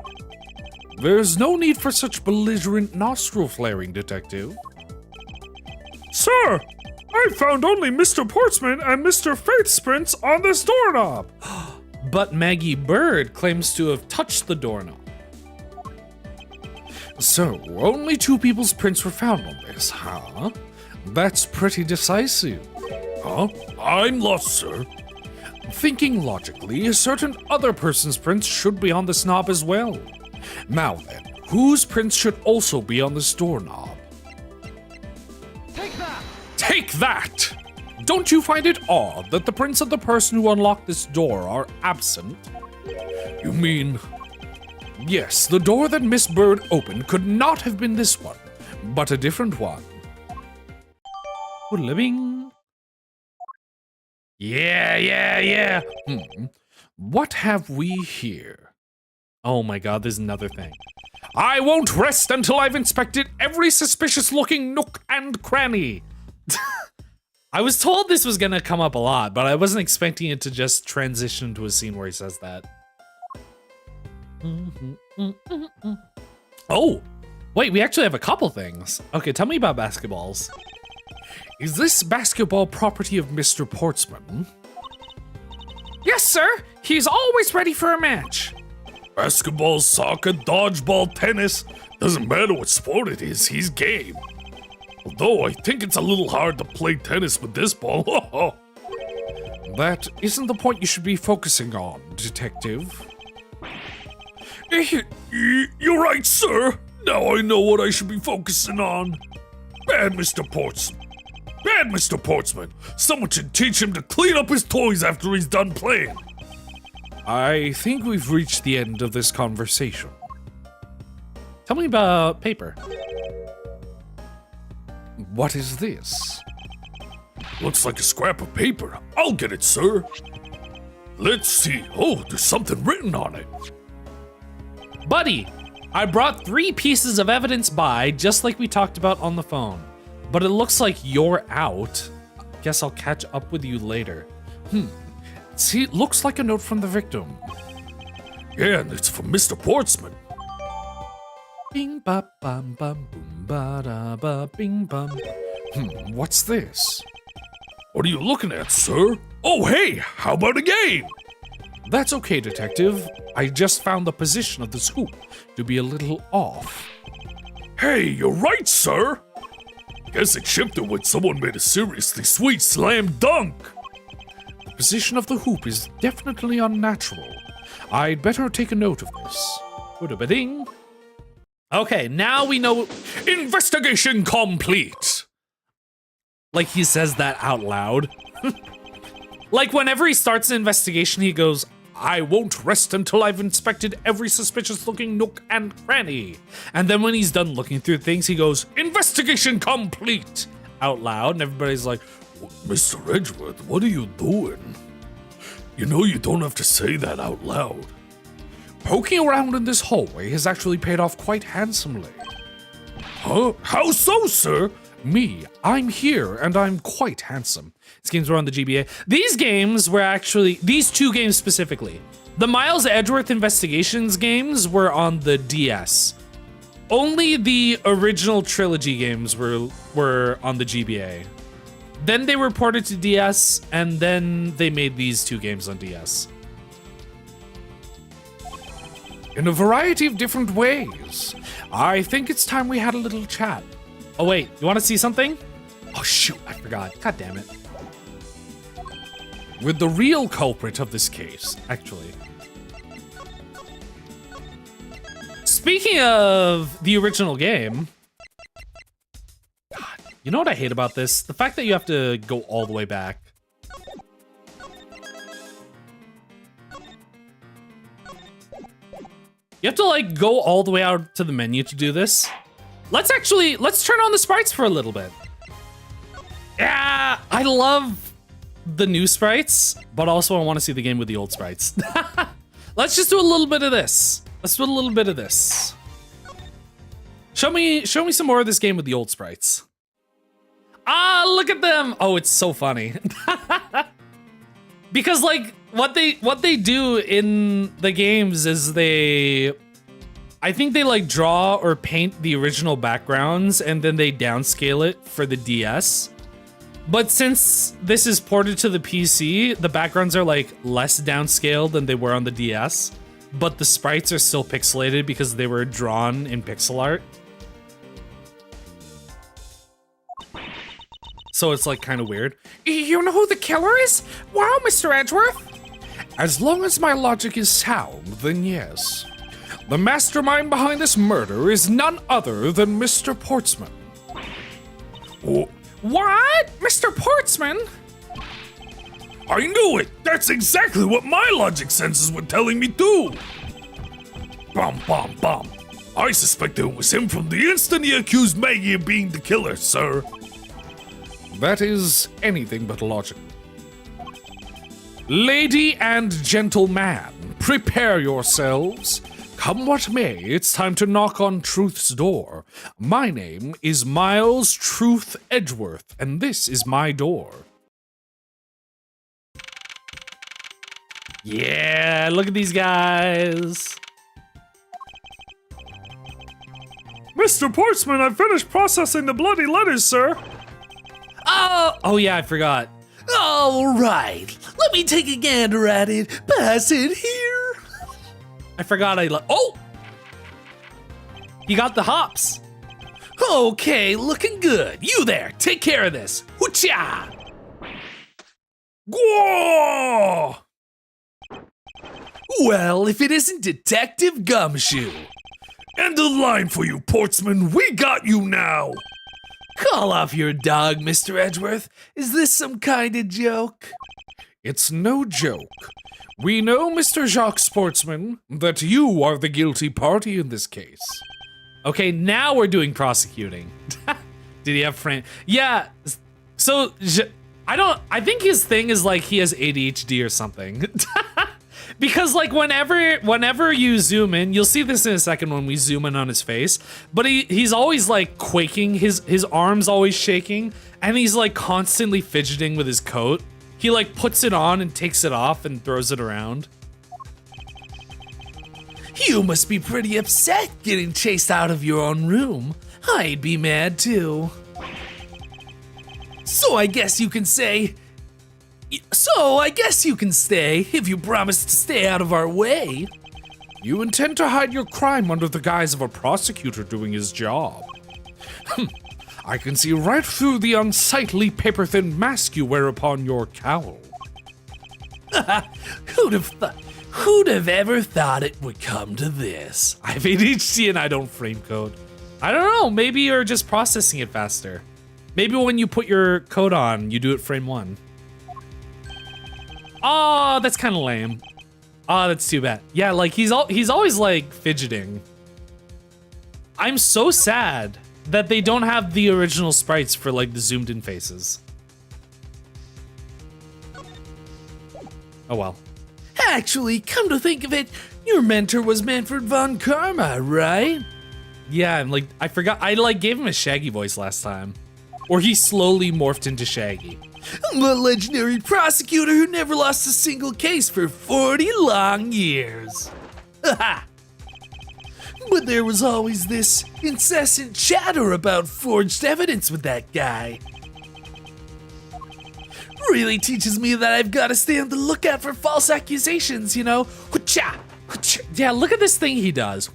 There's no need for such belligerent nostril flaring, Detective. Sir, I found only Mr. Portsman and Mr. Faith's prints on this doorknob. But Maggie Bird claims to have touched the doorknob. So, only 2 people's prints were found on this, huh? That's pretty decisive. Huh? I'm lost, sir. Thinking logically, a certain other person's prints should be on this knob as well. Now then, whose prints should also be on this doorknob? Take that! Don't you find it odd that the prints of the person who unlocked this door are absent? You mean... Yes, the door that Miss Bird opened could not have been this one, but a different one. Living. Yeah. What have we here? Oh my god, there's another thing. I won't rest until I've inspected every suspicious-looking nook and cranny. I was told this was gonna come up a lot, but I wasn't expecting it to just transition to a scene where he says that. Oh, wait, we actually have a couple things. Okay, tell me about basketballs. Is this basketball property of Mr. Portsman? Yes, sir. He's always ready for a match. basketball, soccer, dodgeball, tennis? Doesn't matter what sport it is, he's game. Although I think it's a little hard to play tennis with this ball. That isn't the point you should be focusing on, Detective. You're right, sir. Now I know what I should be focusing on. Bad Mr. Portsman. Bad Mr. Portsman. Someone should teach him to clean up his toys after he's done playing. I think we've reached the end of this conversation. Tell me about paper. What is this? Looks like a scrap of paper. I'll get it, sir. Let's see. Oh, there's something written on it. Buddy, I brought 3 pieces of evidence by, just like we talked about on the phone. But it looks like you're out. Guess I'll catch up with you later. See, it looks like a note from the victim. Yeah, and it's from Mr. Portsman. Bing ba bum bum boom ba da ba bing bum. What's this? What are you looking at, sir? Oh, hey, how about a game? That's okay, Detective. I just found the position of the scoop to be a little off. Hey, you're right, sir. Guess it shipped it when someone made a seriously sweet slam dunk. The position of the hoop is definitely unnatural. I'd better take a note of this. Ba-da-ba-ding. Okay, now we know. Investigation complete. Like he says that out loud. Like whenever he starts an investigation, he goes, I won't rest until I've inspected every suspicious-looking nook and cranny. and then when he's done looking through things, he goes Investigation complete. out loud, and everybody's like, Mr. Edgeworth, what are you doing? You know you don't have to say that out loud. Poking around in this hallway has actually paid off quite handsomely. Huh? How so, sir? Me, I'm here, and I'm quite handsome. These games were on the GBA. These games were actually, these 2 games specifically. The Miles Edgeworth Investigations games were on the DS. Only the original trilogy games were on the GBA. Then they were ported to DS, and then they made these 2 games on DS. In a variety of different ways. I think it's time we had a little chat. Oh wait, you want to see something? Oh shoot, I forgot. God damn it. With the real culprit of this case, Actually. Speaking of the original game, God, you know what I hate about this? The fact that you have to go all the way back. You have to like go all the way out to the menu to do this. Let's turn on the sprites for a little bit. Yeah, I love the new sprites, but also I want to see the game with the old sprites. Let's just do a little bit of this. Let's do a little bit of this. Show me some more of this game with the old sprites. Ah, look at them. Oh, it's so funny. Because like what they do in the games is I think they like draw or paint the original backgrounds and then they downscale it for the DS. But since this is ported to the PC, the backgrounds are like less downscaled than they were on the DS, but the sprites are still pixelated because they were drawn in pixel art. So it's like kind of weird. You know who the killer is? Wow, Mr. Edgeworth. as long as my logic is sound, then yes. The mastermind behind this murder is none other than Mr. Portsman. What? Mr. Portsman? I knew it! That's exactly what my logic senses were telling me too! Bum, bum, bum. I suspected it was him from the instant he accused Maggie of being the killer, sir. That is anything but logical. Lady and gentleman, prepare yourselves. Come what may, it's time to knock on Truth's door. My name is Miles Truth Edgeworth, and this is my door. Yeah, look at these guys. Mr. Portsman, I finished processing the bloody letters, sir. Oh yeah, I forgot. All right, let me take a gander at it. Pass it here. I forgot oh! He got the hops. Okay, looking good. You there, take care of this. Hoocha! Gwah! Well, if it isn't Detective Gumshoe. End of the line for you, Portsman. We got you now. Call off your dog, Mr. Edgeworth. Is this some kind of joke? It's no joke. We know, Mr. Jacques Sportsman, that you are the guilty party in this case. Okay, now we're doing prosecuting. Did he have friend? Yeah. So I think his thing is like he has ADHD or something. Because like whenever you zoom in, you'll see this in a second when we zoom in on his face, but he's always like quaking, his arms always shaking, and he's like constantly fidgeting with his coat. He like puts it on and takes it off and throws it around. You must be pretty upset getting chased out of your own room. I'd be mad too. So I guess you can stay if you promise to stay out of our way. You intend to hide your crime under the guise of a prosecutor doing his job. I can see right through the unsightly paper-thin mask you wear upon your cowl. Who'd have ever thought it would come to this? I have ADHD and I don't frame code. I don't know, maybe you're just processing it faster. Maybe when you put your code on, you do it frame 1. Oh, that's kind of lame. Oh, that's too bad. Yeah, like he's always like fidgeting. I'm so sad that they don't have the original sprites for like the zoomed in faces. Oh well. Actually, come to think of it, your mentor was Manfred von Karma, right? Yeah, and like I forgot I like gave him a Shaggy voice last time. Or he slowly morphed into Shaggy. The legendary prosecutor who never lost a single case for 40 long years. But there was always this incessant chatter about forged evidence with that guy. Really teaches me that I've got to stay on the lookout for false accusations, you know? Hoocha! Hoocha! Yeah, look at this thing he does.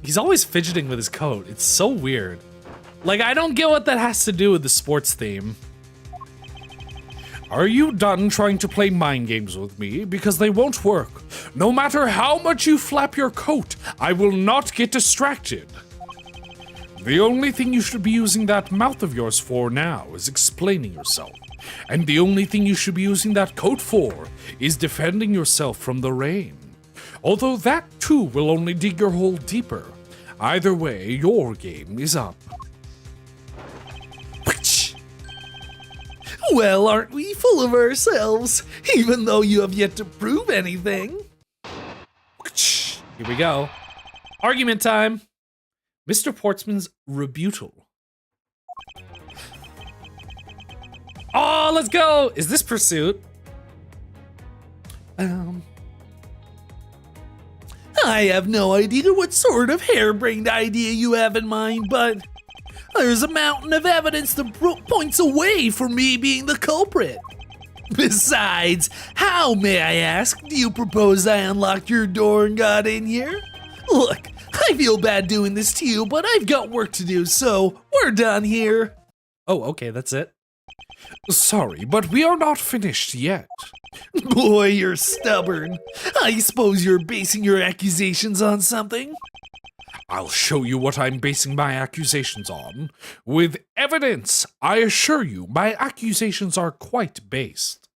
He's always fidgeting with his coat. It's so weird. Like, I don't get what that has to do with the sports theme. Are you done trying to play mind games with me? Because they won't work. No matter how much you flap your coat, I will not get distracted. The only thing you should be using that mouth of yours for now is explaining yourself. And the only thing you should be using that coat for is defending yourself from the rain. Although that too will only dig your hole deeper. Either way, your game is up. Well, aren't we full of ourselves, even though you have yet to prove anything? Here we go. Argument time. Mr. Portsman's rebuttal. Oh, let's go! Is this pursuit? I have no idea what sort of harebrained idea you have in mind, but there's a mountain of evidence that points away from me being the culprit. Besides, how, may I ask, do you propose I unlocked your door and got in here? Look, I feel bad doing this to you, but I've got work to do, so we're done here. Oh, okay, that's it. Sorry, but we are not finished yet. Boy, you're stubborn. I suppose you're basing your accusations on something? I'll show you what I'm basing my accusations on. With evidence, I assure you, my accusations are quite based.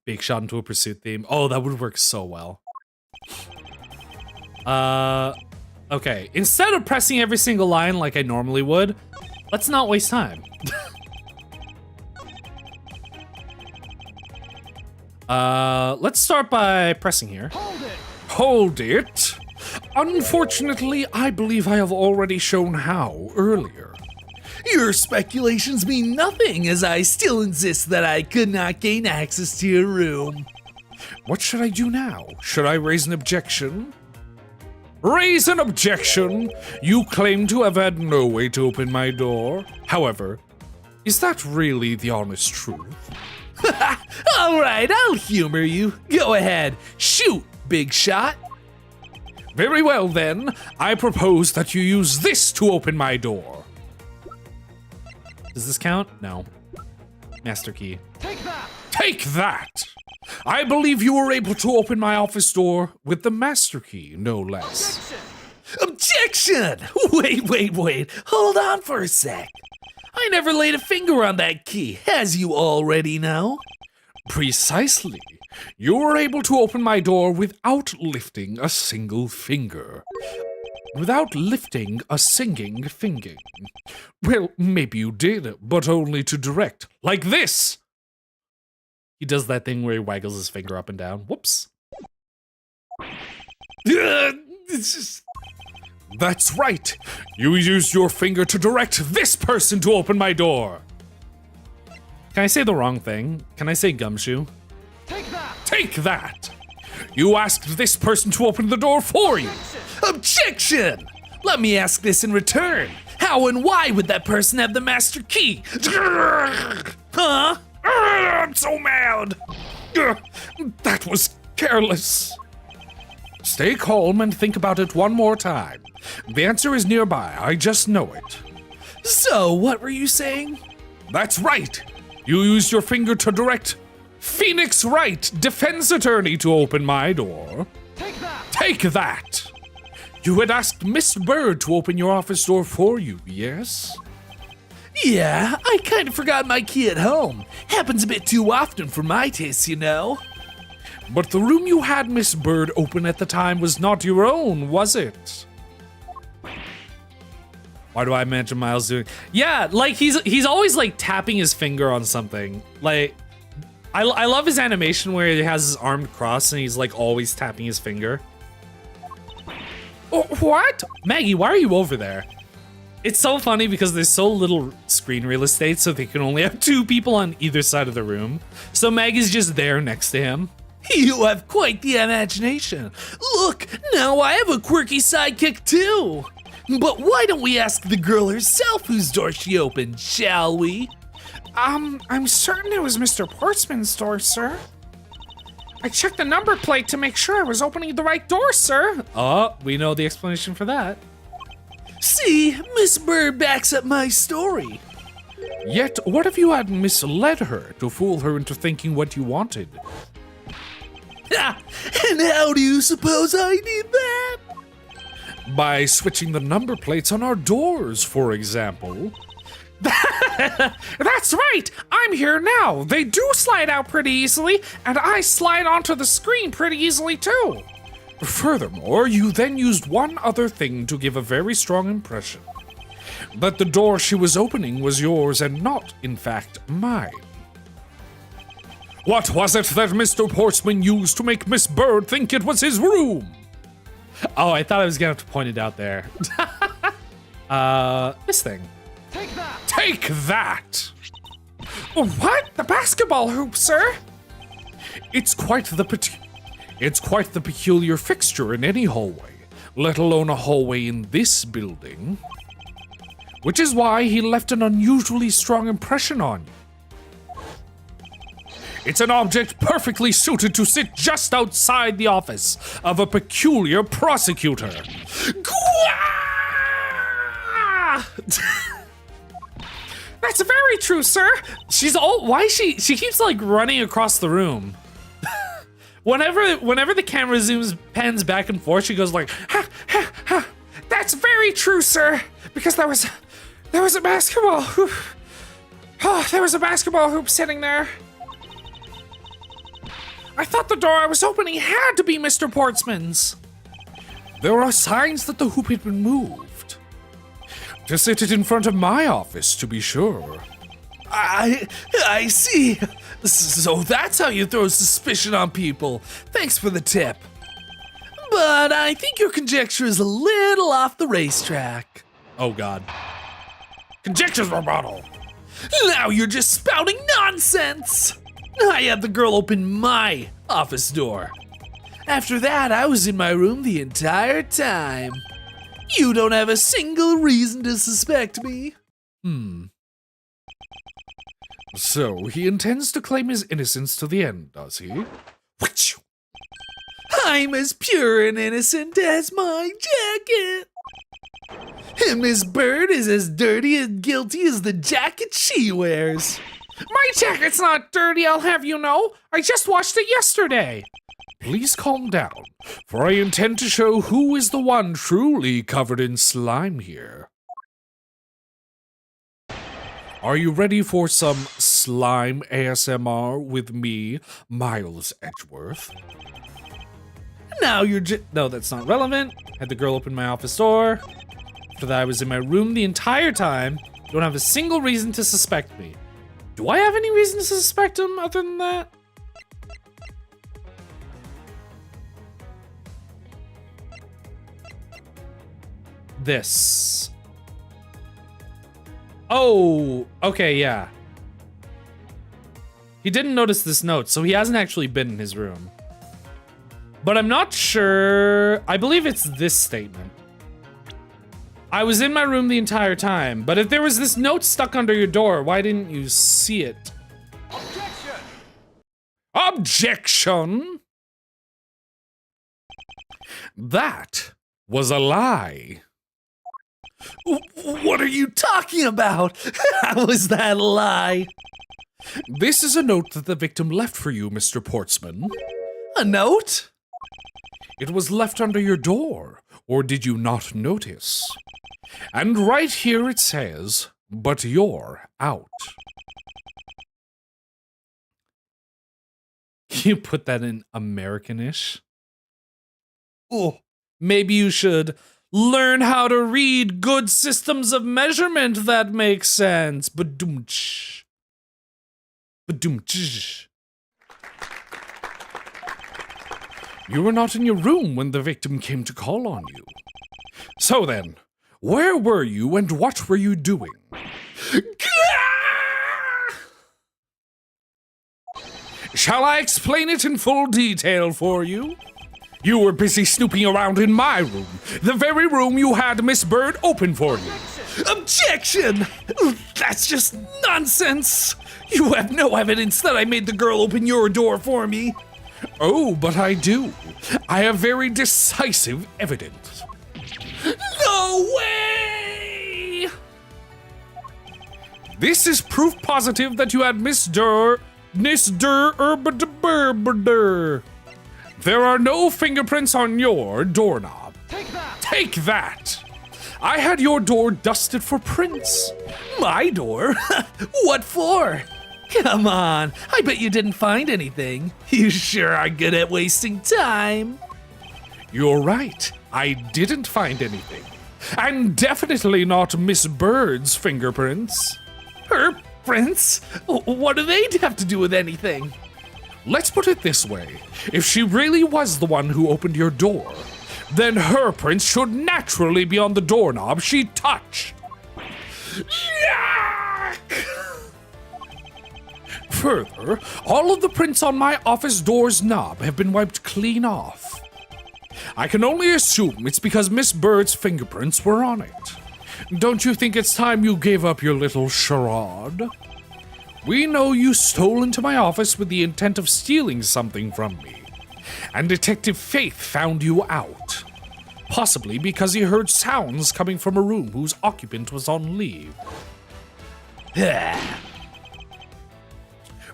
Big shot into a pursuit theme. Oh, that would work so well. Okay. Instead of pressing every single line like I normally would, let's not waste time. Let's start by pressing here. Hold it! Unfortunately, I believe I have already shown how earlier. Your speculations mean nothing, as I still insist that I could not gain access to your room. What should I do now? Should I raise an objection? Raise an objection? You claim to have had no way to open my door. However, is that really the honest truth? All right, I'll humor you. Go ahead, shoot, big shot. Very well then, I propose that you use this to open my door. Does this count? No. Master key. Take that! I believe you were able to open my office door with the master key, no less. Objection! Wait. Hold on for a sec. I never laid a finger on that key, as you already know. Precisely. You were able to open my door without lifting a single finger. Without lifting a singing finger. Well, maybe you did, but only to direct. Like this! He does that thing where he waggles his finger up and down. Whoops. That's right. You used your finger to direct this person to open my door. Can I say the wrong thing? Can I say Gumshoe? Take that. You asked this person to open the door for you. Objection! Let me ask this in return. How and why would that person have the master key? Huh? I'm so mad. That was careless. Stay calm and think about it one more time. The answer is nearby, I just know it. So, what were you saying? That's right. You used your finger to direct Phoenix Wright, defense attorney, to open my door. Take that. You had asked Miss Bird to open your office door for you, yes? Yeah, I kind of forgot my key at home. Happens a bit too often for my taste, you know. But the room you had Miss Bird open at the time was not your own, was it? Why do I imagine Miles doing? Yeah, like he's always like tapping his finger on something. Like I love his animation where he has his arm crossed and he's like always tapping his finger. Oh, what? Maggie, why are you over there? It's so funny because there's so little screen real estate, so they can only have 2 people on either side of the room. So Maggie's just there next to him. You have quite the imagination. Look, now I have a quirky sidekick too. But why don't we ask the girl herself whose door she opened, shall we? I'm certain it was Mr. Portsman's door, sir. I checked the number plate to make sure I was opening the right door, sir. Oh, we know the explanation for that. See, Miss Bird backs up my story. Yet, what if you had misled her to fool her into thinking what you wanted? And how do you suppose I did that? By switching the number plates on our doors, for example. That's right! I'm here now. They do slide out pretty easily, and I slide onto the screen pretty easily too. Furthermore, you then used one other thing to give a very strong impression. That the door she was opening was yours and not, in fact, mine. What was it that Mr. Portsman used to make Miss Bird think it was his room? Oh, I thought I was gonna have to point it out there. This thing. Take that! What? The basketball hoop, sir? It's quite the peculiar fixture in any hallway, let alone a hallway in this building. Which is why he left an unusually strong impression on you. It's an object perfectly suited to sit just outside the office of a peculiar prosecutor. That's very true, sir. Why she keeps like running across the room. Whenever the camera zooms, pans back and forth, she goes like, ha, ha, ha. That's very true, sir. Because there was a basketball hoop. Oh, there was a basketball hoop sitting there. I thought the door I was opening had to be Mr. Portsman's. There are signs that the hoop had been moved. To sit it in front of my office, to be sure. I see. So that's how you throw suspicion on people. Thanks for the tip. But I think your conjecture is a little off the racetrack. Oh God. Conjectures, Roboto. Now you're just spouting nonsense. I had the girl open my office door. After that, I was in my room the entire time. You don't have a single reason to suspect me. So, he intends to claim his innocence to the end, does he? I'm as pure and innocent as my jacket. And Miss Bird is as dirty and guilty as the jacket she wears. My jacket's not dirty, I'll have you know. I just washed it yesterday. Please calm down, for I intend to show who is the one truly covered in slime here. Are you ready for some slime ASMR with me, Miles Edgeworth? Now you're no, that's not relevant. Had the girl open my office door. After that, I was in my room the entire time. Don't have a single reason to suspect me. Do I have any reason to suspect him other than that? This. Oh, okay, yeah. He didn't notice this note, so he hasn't actually been in his room. But I'm not sure. I believe it's this statement. I was in my room the entire time, but if there was this note stuck under your door, why didn't you see it? Objection! That was a lie. What are you talking about? How was that a lie? This is a note that the victim left for you, Mr. Portsman. A note? It was left under your door, or did you not notice? And right here it says, but you're out. You put that in Americanish? Oh, maybe you should learn how to read good systems of measurement that make sense. Ba-doom-tsh. Ba-doom-tsh. You were not in your room when the victim came to call on you. So then, where were you and what were you doing? Shall I explain it in full detail for you? You were busy snooping around in my room, the very room you had Miss Bird open for you. objection! That's just nonsense. You have no evidence that I made the girl open your door for me. Oh, but I do. I have very decisive evidence. No way! This is proof positive that you had Mr. There are no fingerprints on your doorknob. Take that! I had your door dusted for prints. My door? What for? Come on, I bet you didn't find anything. You sure are good at wasting time. You're right. I didn't find anything. And definitely not Miss Bird's fingerprints. Her prints? What do they have to do with anything? Let's put it this way. If she really was the one who opened your door, then her prints should naturally be on the doorknob she touched. Yuck! Further, all of the prints on my office door's knob have been wiped clean off. I can only assume it's because Miss Bird's fingerprints were on it. Don't you think it's time you gave up your little charade? We know you stole into my office with the intent of stealing something from me, and Detective Faith found you out. Possibly because he heard sounds coming from a room whose occupant was on leave.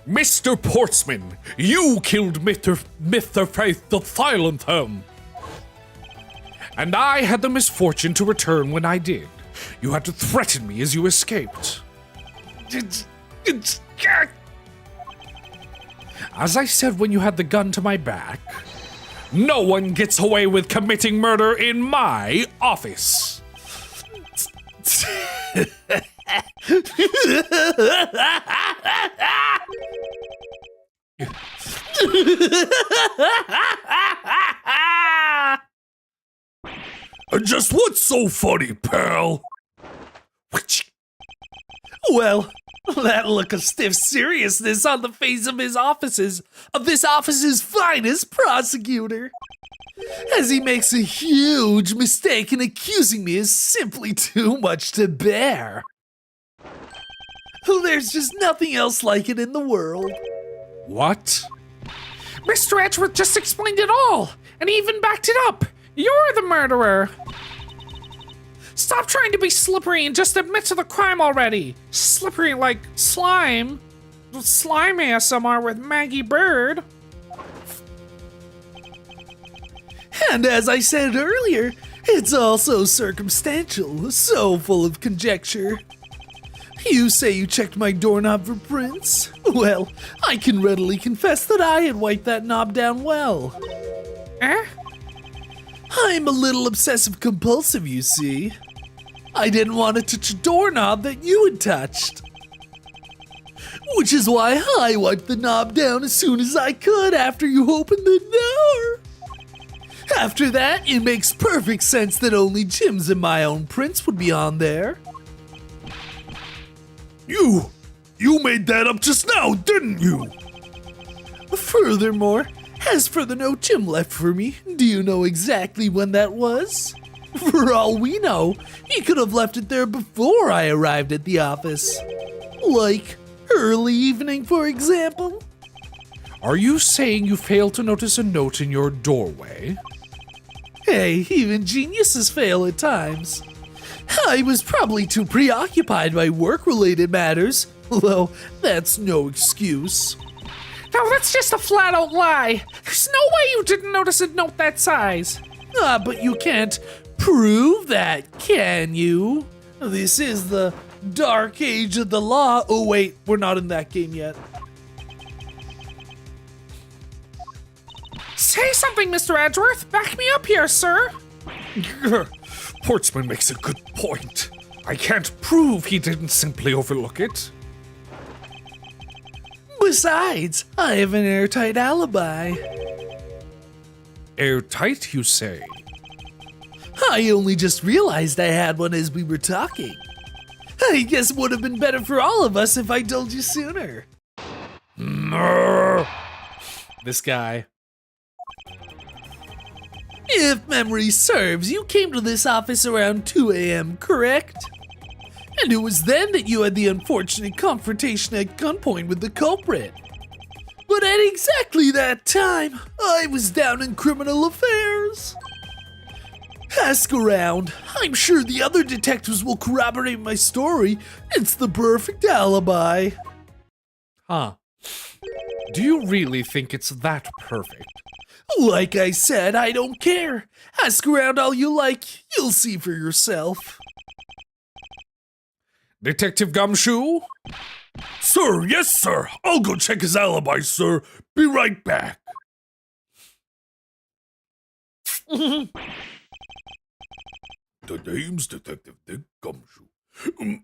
Mr. Portsman, you killed Mr. Faith the Silentherm. And I had the misfortune to return when I did. You had to threaten me as you escaped. As I said when you had the gun to my back, no one gets away with committing murder in my office. Just what's so funny, pal? Well, that look of stiff seriousness on the face of this office's finest prosecutor, as he makes a huge mistake in accusing me is simply too much to bear. There's just nothing else like it in the world. What? Mr. Edgeworth just explained it all, and he even backed it up. You're the murderer. Stop trying to be slippery and just admit to the crime already. Slippery like slime. Slime ASMR with Maggie Bird. And as I said earlier, it's all so circumstantial, so full of conjecture. You say you checked my doorknob for prints? Well, I can readily confess that I had wiped that knob down well. Eh? I'm a little obsessive compulsive, you see. I didn't want to touch a doorknob that you had touched. Which is why I wiped the knob down as soon as I could after you opened the door. After that, it makes perfect sense that only Jim's and my own prints would be on there. You made that up just now, didn't you? Furthermore, as for the note Jim left for me, do you know exactly when that was? For all we know, he could have left it there before I arrived at the office. Like, early evening, for example. Are you saying you failed to notice a note in your doorway? Hey, even geniuses fail at times. I was probably too preoccupied by work-related matters, although that's no excuse. No, that's just a flat-out lie. There's no way you didn't notice a note that size. But you can't prove that, can you? This is the dark age of the law. Oh wait, we're not in that game yet. Say something, Mr. Edgeworth. Back me up here, sir. Portsman makes a good point. I can't prove he didn't simply overlook it. Besides, I have an airtight alibi. Airtight, you say? I only just realized I had one as we were talking. I guess it would have been better for all of us if I told you sooner. This guy. If memory serves, you came to this office around 2 a.m., correct? And it was then that you had the unfortunate confrontation at gunpoint with the culprit. But at exactly that time, I was down in criminal affairs. Ask around. I'm sure the other detectives will corroborate my story. It's the perfect alibi. Huh. Do you really think it's that perfect? Like I said, I don't care. Ask around all you like. You'll see for yourself. Detective Gumshoe? Sir, yes, sir. I'll go check his alibi, sir. Be right back. The name's Detective Dick Gumshoe.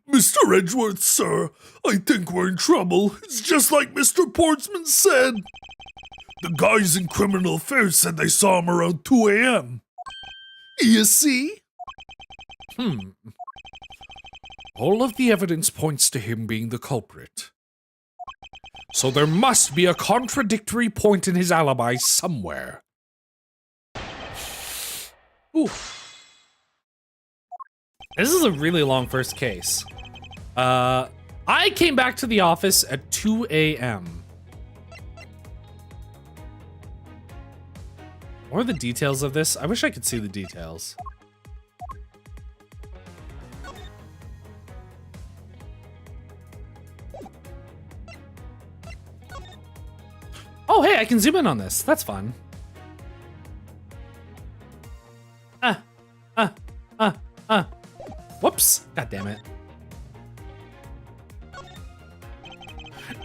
Mr. Edgeworth, sir, I think we're in trouble. It's just like Mr. Portsman said. The guys in criminal affairs said they saw him around 2 a.m. You see? All of the evidence points to him being the culprit. So there must be a contradictory point in his alibi somewhere. Ooh. This is a really long first case. I came back to the office at 2 a.m. What are the details of this? I wish I could see the details. Oh, hey, I can zoom in on this. That's fun. Whoops. God damn it.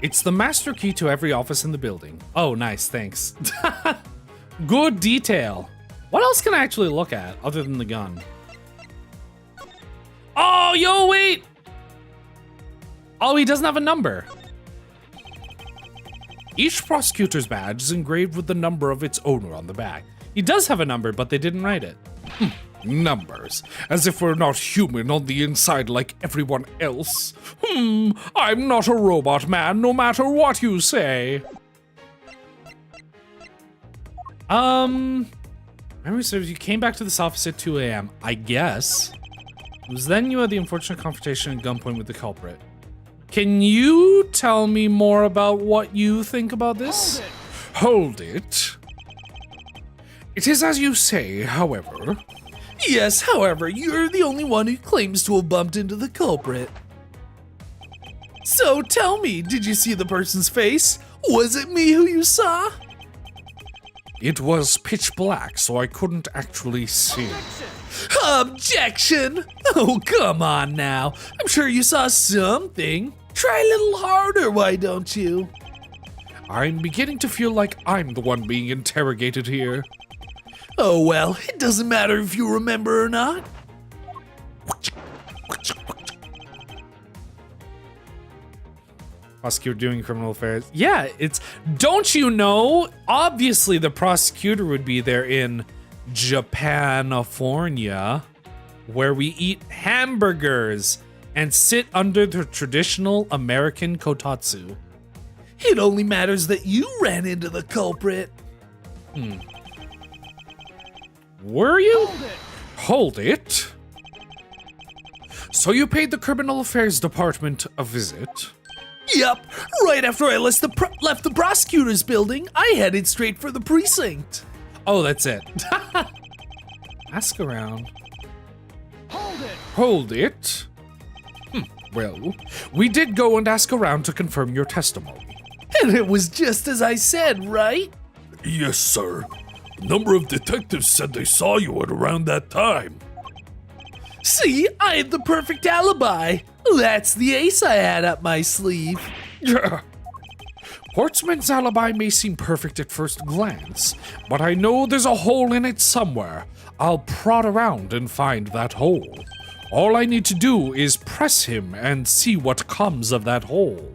It's the master key to every office in the building. Oh, nice. Thanks. Good detail. What else can I actually look at other than the gun? Oh, yo, wait. Oh, he doesn't have a number. Each prosecutor's badge is engraved with the number of its owner on the back. He does have a number, but they didn't write it. Numbers, as if we're not human on the inside like everyone else. I'm not a robot man, no matter what you say. Memory serves, you came back to this office at 2 a.m. I guess. It was then you had the unfortunate confrontation at gunpoint with the culprit. Can you tell me more about what you think about this? Hold it. It is as you say, however. Yes, however, you're the only one who claims to have bumped into the culprit. So tell me, did you see the person's face? Was it me who you saw? It was pitch black, so I couldn't actually see. Objection! Oh, come on now. I'm sure you saw something. Try a little harder, why don't you? I'm beginning to feel like I'm the one being interrogated here. Oh well, it doesn't matter if you remember or not. Prosecutor doing criminal affairs. Yeah, it's... Don't you know? Obviously, the prosecutor would be there in Japanifornia, where we eat hamburgers and sit under the traditional American kotatsu. It only matters that you ran into the culprit. Were you? Hold it. So you paid the criminal affairs department a visit? Yup, right after I left the prosecutor's building, I headed straight for the precinct. Oh, that's it. Ask around. Hold it. Well, we did go and ask around to confirm your testimony. And it was just as I said, right? Yes, sir. A number of detectives said they saw you at around that time. See, I had the perfect alibi. That's the ace I had up my sleeve. Yeah. Portsman's alibi may seem perfect at first glance, but I know there's a hole in it somewhere. I'll prod around and find that hole. All I need to do is press him and see what comes of that hole.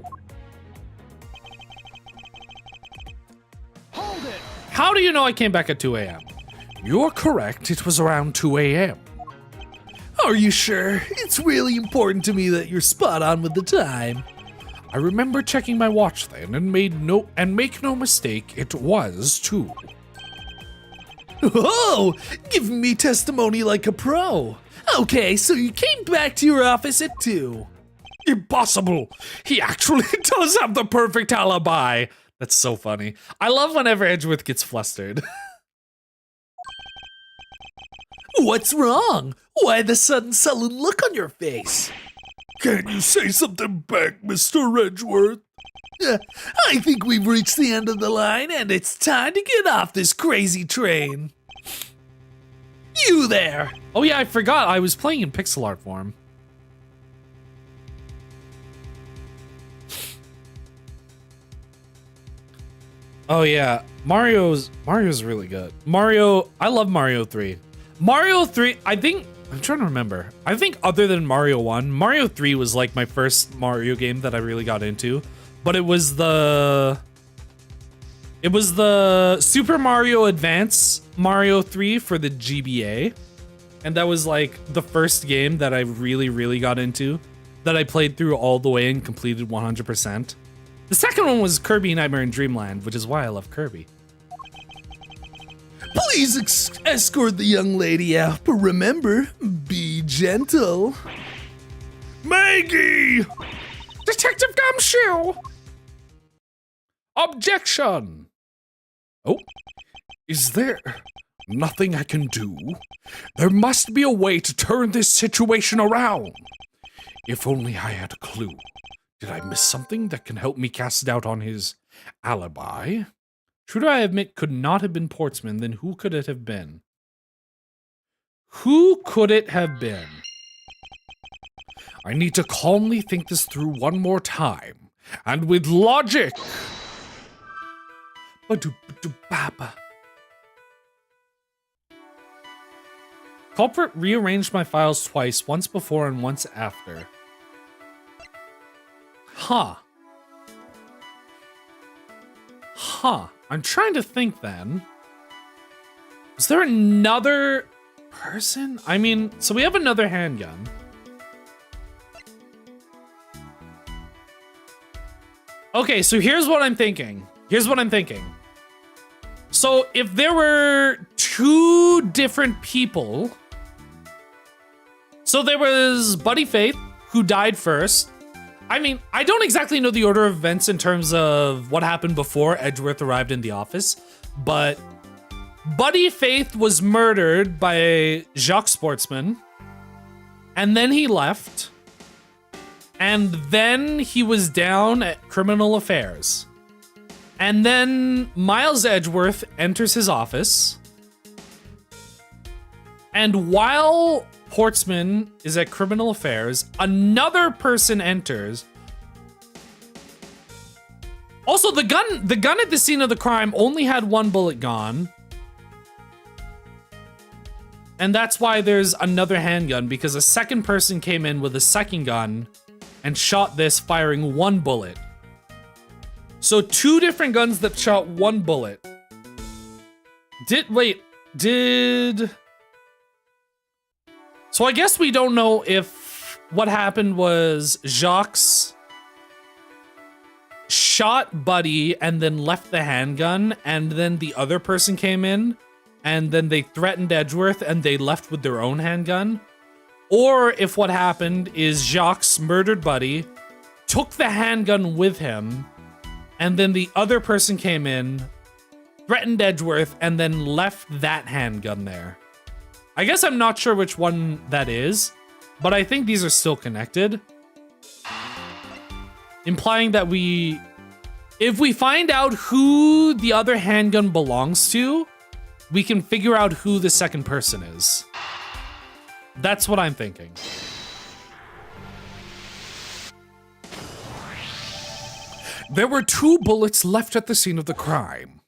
How do you know I came back at 2 a.m.? You're correct, it was around 2 a.m. Are you sure? It's really important to me that you're spot on with the time. I remember checking my watch then and make no mistake, it was 2. Oh, giving me testimony like a pro. Okay, so you came back to your office at 2. Impossible! He actually does have the perfect alibi! That's so funny. I love whenever Edgeworth gets flustered. What's wrong? Why the sudden sullen look on your face? Can't you say something back, Mr. Edgeworth? I think we've reached the end of the line and it's time to get off this crazy train. You there! Oh yeah, I forgot. I was playing in pixel art form. Oh yeah, Mario's really good. I love Mario 3. Mario 3, I'm trying to remember. I think other than Mario 1, Mario 3 was like my first Mario game that I really got into. But it was the Super Mario Advance Mario 3 for the GBA. And that was like the first game that I really, really got into, that I played through all the way and completed 100%. The second one was Kirby Nightmare in Dreamland, which is why I love Kirby. Please escort the young lady out, but remember, be gentle. Maggie! Detective Gumshoe! Objection! Oh, is there nothing I can do? There must be a way to turn this situation around. If only I had a clue. Did I miss something that can help me cast doubt on his alibi? True, I admit, could not have been Portsman. Then who could it have been? Who could it have been? I need to calmly think this through one more time. And with logic. Ba-do-ba-do-ba-ba. Culprit rearranged my files twice, once before and once after. Huh. I'm trying to think then. Was there another person? I mean, so we have another handgun. Okay, so here's what I'm thinking. So if there were two different people, so there was Buddy Faith, who died first. I mean, I don't exactly know the order of events in terms of what happened before Edgeworth arrived in the office, but Buddy Faith was murdered by Jacques Sportsman, and then he left, and then he was down at Criminal Affairs. And then Miles Edgeworth enters his office, and while Portsman is at Criminal Affairs, another person enters. Also, the gun at the scene of the crime only had one bullet gone. And that's why there's another handgun, because a second person came in with a second gun and shot this, firing one bullet. So two different guns that shot one bullet. So I guess we don't know if what happened was Jacques shot Buddy and then left the handgun, and then the other person came in, and then they threatened Edgeworth and they left with their own handgun. Or if what happened is Jacques murdered Buddy, took the handgun with him, and then the other person came in, threatened Edgeworth, and then left that handgun there. I guess I'm not sure which one that is, but I think these are still connected. Implying that if we find out who the other handgun belongs to, we can figure out who the second person is. That's what I'm thinking. There were two bullets left at the scene of the crime.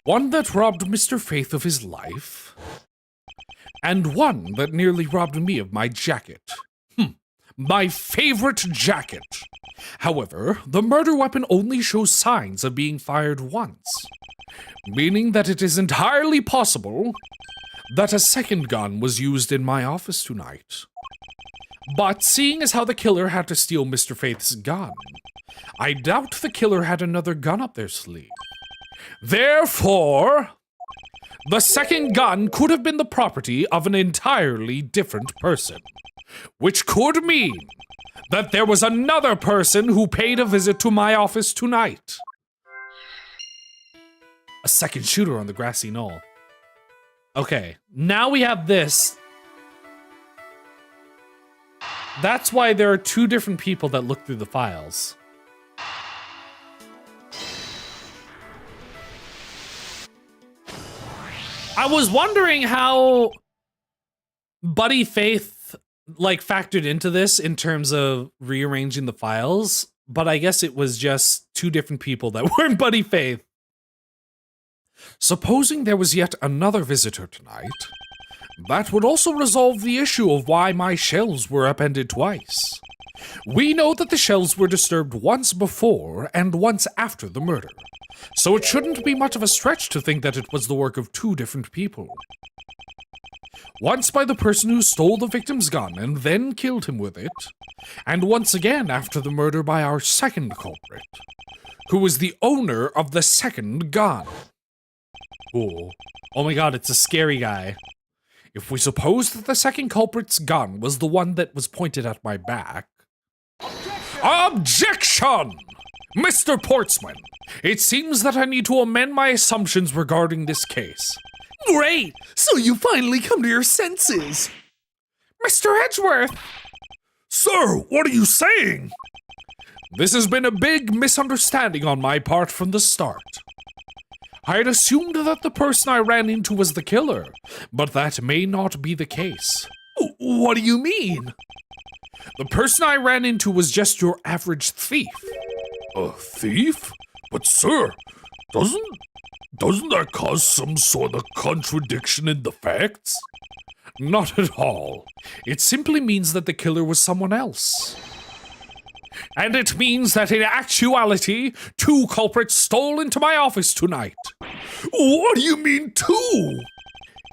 One that robbed Mr. Faith of his life, and one that nearly robbed me of my jacket. My favorite jacket. However, the murder weapon only shows signs of being fired once, meaning that it is entirely possible that a second gun was used in my office tonight. But seeing as how the killer had to steal Mr. Faith's gun, I doubt the killer had another gun up their sleeve. Therefore, the second gun could have been the property of an entirely different person, which could mean that there was another person who paid a visit to my office tonight. A second shooter on the grassy knoll. Okay, now we have this. That's why there are two different people that look through the files. I was wondering how Buddy Faith factored into this in terms of rearranging the files, but I guess it was just two different people that weren't Buddy Faith. Supposing there was yet another visitor tonight, that would also resolve the issue of why my shelves were upended twice. We know that the shelves were disturbed once before and once after the murder, so it shouldn't be much of a stretch to think that it was the work of two different people. Once by the person who stole the victim's gun and then killed him with it, and once again after the murder by our second culprit, who was the owner of the second gun. Oh my god, it's a scary guy. If we suppose that the second culprit's gun was the one that was pointed at my back... Objection! Mr. Portsman, it seems that I need to amend my assumptions regarding this case. Great! So you finally come to your senses! Mr. Edgeworth! Sir, what are you saying? This has been a big misunderstanding on my part from the start. I had assumed that the person I ran into was the killer, but that may not be the case. What do you mean? The person I ran into was just your average thief. A thief? But sir, doesn't that cause some sort of contradiction in the facts? Not at all. It simply means that the killer was someone else. And it means that in actuality, 2 culprits stole into my office tonight. What do you mean two?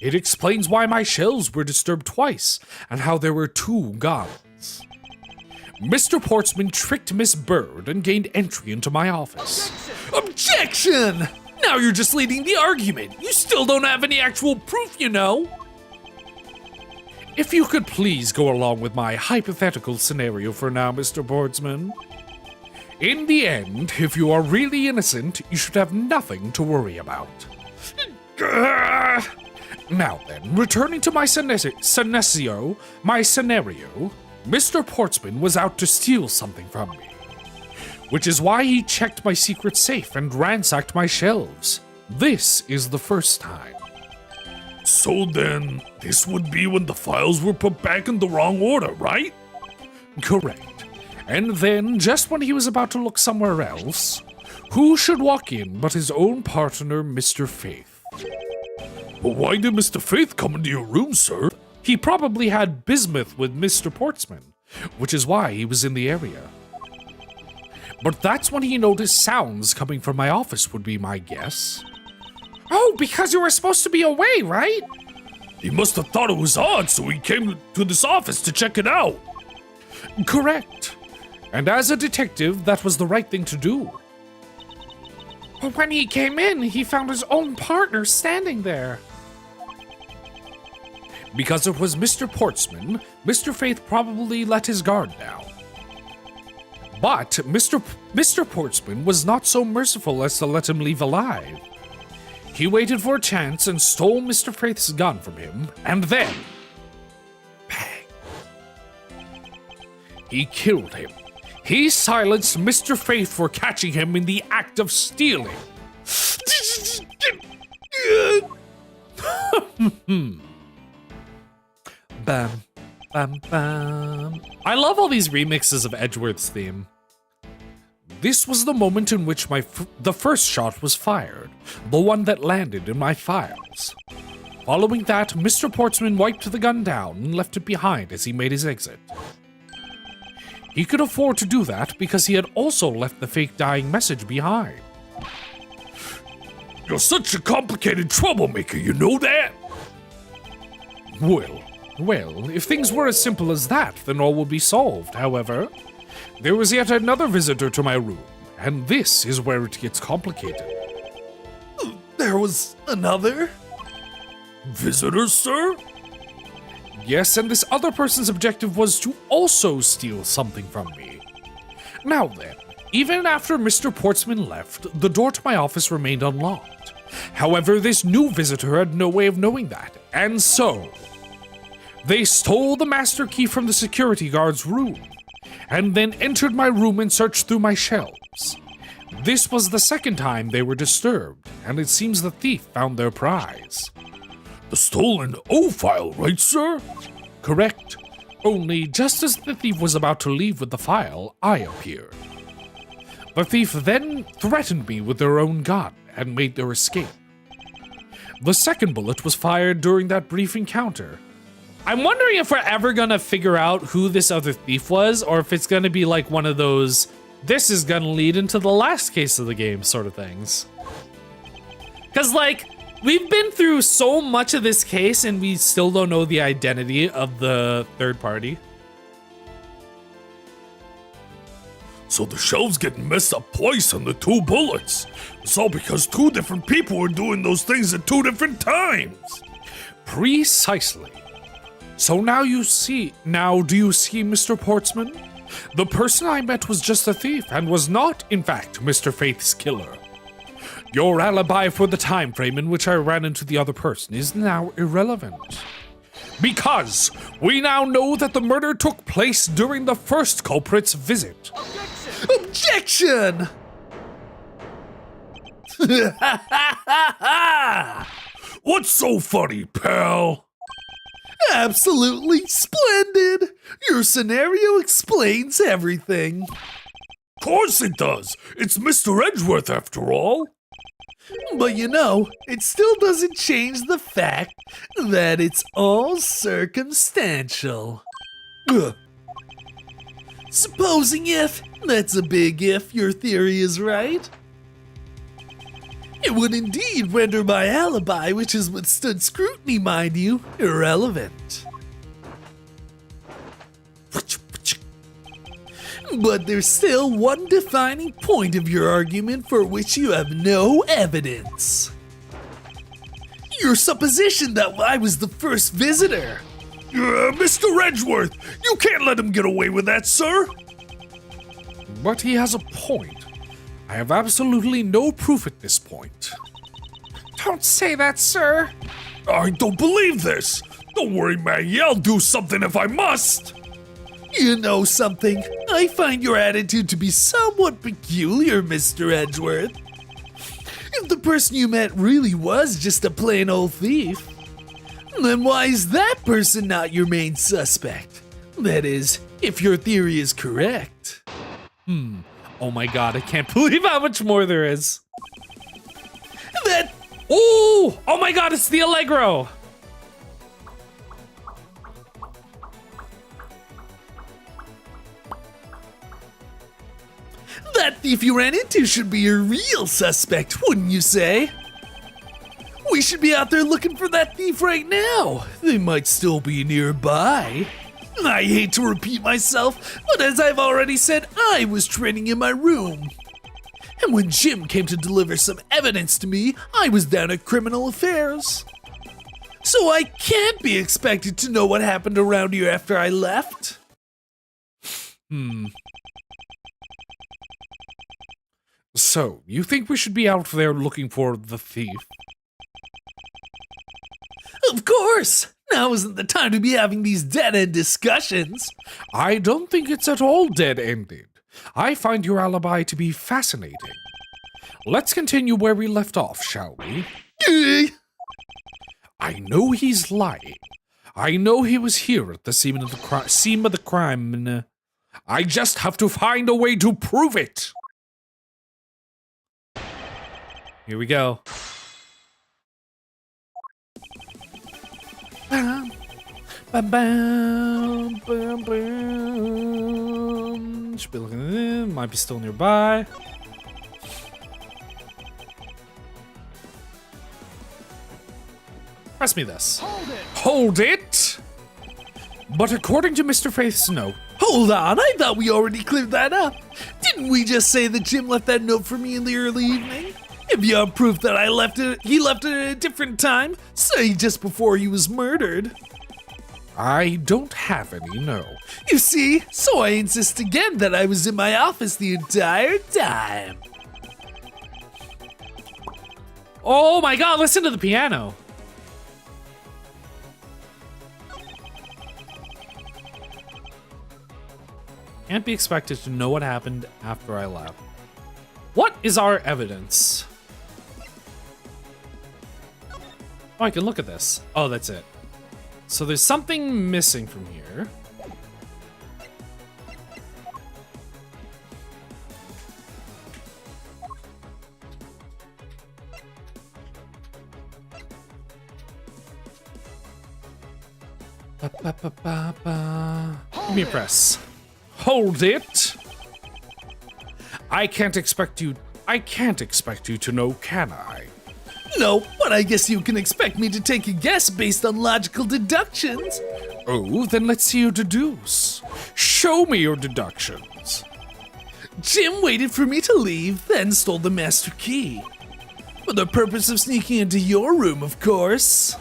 It explains why my shelves were disturbed twice and how there were 2 guns. Mr. Portsman tricked Miss Bird and gained entry into my office. Objection! Now you're just leading the argument. You still don't have any actual proof, you know. If you could please go along with my hypothetical scenario for now, Mr. Portsman. In the end, if you are really innocent, you should have nothing to worry about. Now then, returning to my scenario, Mr. Portsman was out to steal something from me, which is why he checked my secret safe and ransacked my shelves. This is the first time. So then, this would be when the files were put back in the wrong order, right? Correct. And then, just when he was about to look somewhere else, who should walk in but his own partner, Mr. Faith? But why did Mr. Faith come into your room, sir? He probably had bismuth with Mr. Portsman, which is why he was in the area. But that's when he noticed sounds coming from my office, would be my guess. Oh, because you were supposed to be away, right? He must have thought it was odd, so he came to this office to check it out. Correct. And as a detective, that was the right thing to do. But when he came in, he found his own partner standing there. Because it was Mr. Portsman, Mr. Faith probably let his guard down. But Mr. Portsman was not so merciful as to let him leave alive. He waited for a chance and stole Mr. Faith's gun from him, and then... bang! He killed him. He silenced Mr. Faith for catching him in the act of stealing. Bam, bam, bam. I love all these remixes of Edgeworth's theme. This was the moment in which the first shot was fired, the one that landed in my files. Following that, Mr. Portsman wiped the gun down and left it behind as he made his exit. He could afford to do that because he had also left the fake dying message behind. You're such a complicated troublemaker, you know that? Well, if things were as simple as that, then all would be solved. However, there was yet another visitor to my room, and this is where it gets complicated. There was another? Visitor, sir? Yes, and this other person's objective was to also steal something from me. Now then, even after Mr. Portsman left, the door to my office remained unlocked. However, this new visitor had no way of knowing that, and so... they stole the master key from the security guard's room, and then entered my room and searched through my shelves. This was the second time they were disturbed, and it seems the thief found their prize. The stolen O file, right, sir? Correct. Only just as the thief was about to leave with the file, I appeared. The thief then threatened me with their own gun and made their escape. The second bullet was fired during that brief encounter. I'm wondering if we're ever gonna figure out who this other thief was, or if it's gonna be like one of those, this is gonna lead into the last case of the game sort of things. Because, like, we've been through so much of this case and we still don't know the identity of the third party. So the shelves getting messed up twice on the 2 bullets. It's all because 2 different people were doing those things at 2 different times. Precisely. So now do you see, Mr. Portsman? The person I met was just a thief and was not, in fact, Mr. Faith's killer. Your alibi for the time frame in which I ran into the other person is now irrelevant. Because we now know that the murder took place during the first culprit's visit. Objection! What's so funny, pal? Absolutely splendid! Your scenario explains everything. Of course it does. It's Mr. Edgeworth after all. But you know, it still doesn't change the fact that it's all circumstantial. Ugh. Supposing if, that's a big if, your theory is right, it would indeed render my alibi, which has withstood scrutiny, mind you, irrelevant. But there's still one defining point of your argument for which you have no evidence. Your supposition that I was the first visitor. Mr. Edgeworth, you can't let him get away with that, sir. But he has a point. I have absolutely no proof at this point. Don't say that, sir. I don't believe this. Don't worry, Maggie. I'll do something if I must. You know something? I find your attitude to be somewhat peculiar, Mr. Edgeworth. If the person you met really was just a plain old thief, then why is that person not your main suspect? That is, if your theory is correct. Oh my god, I can't believe how much more there is. That Oh my god, it's the Allegro. That thief you ran into should be your real suspect, wouldn't you say? We should be out there looking for that thief right now. They might still be nearby. I hate to repeat myself, but as I've already said, I was training in my room. And when Jim came to deliver some evidence to me, I was down at Criminal Affairs. So I can't be expected to know what happened around here after I left. So, you think we should be out there looking for the thief? Of course! Now isn't the time to be having these dead-end discussions. I don't think it's at all dead-ended. I find your alibi to be fascinating. Let's continue where we left off, shall we? I know he's lying. I know he was here at the scene of the crime. I just have to find a way to prove it. Here we go. Bam, bam, bam, bam, bam. Should be looking in. Might be still nearby. Press me this. Hold it! But according to Mr. Faith's note, Hold on, I thought we already cleared that up. Didn't we just say that Jim left that note for me in the early evening? If you have proof that he left it at a different time, say just before he was murdered. I don't have any, no. You see, so I insist again that I was in my office the entire time. Oh my god, listen to the piano. Can't be expected to know what happened after I left. What is our evidence? Oh, I can look at this. Oh, that's it. So there's something missing from here. Give me a press. Hold it! I can't expect you to know, can I? No, but I guess you can expect me to take a guess based on logical deductions. Oh, then let's see you deduce. Show me your deductions. Jim waited for me to leave, then stole the master key. For the purpose of sneaking into your room, of course.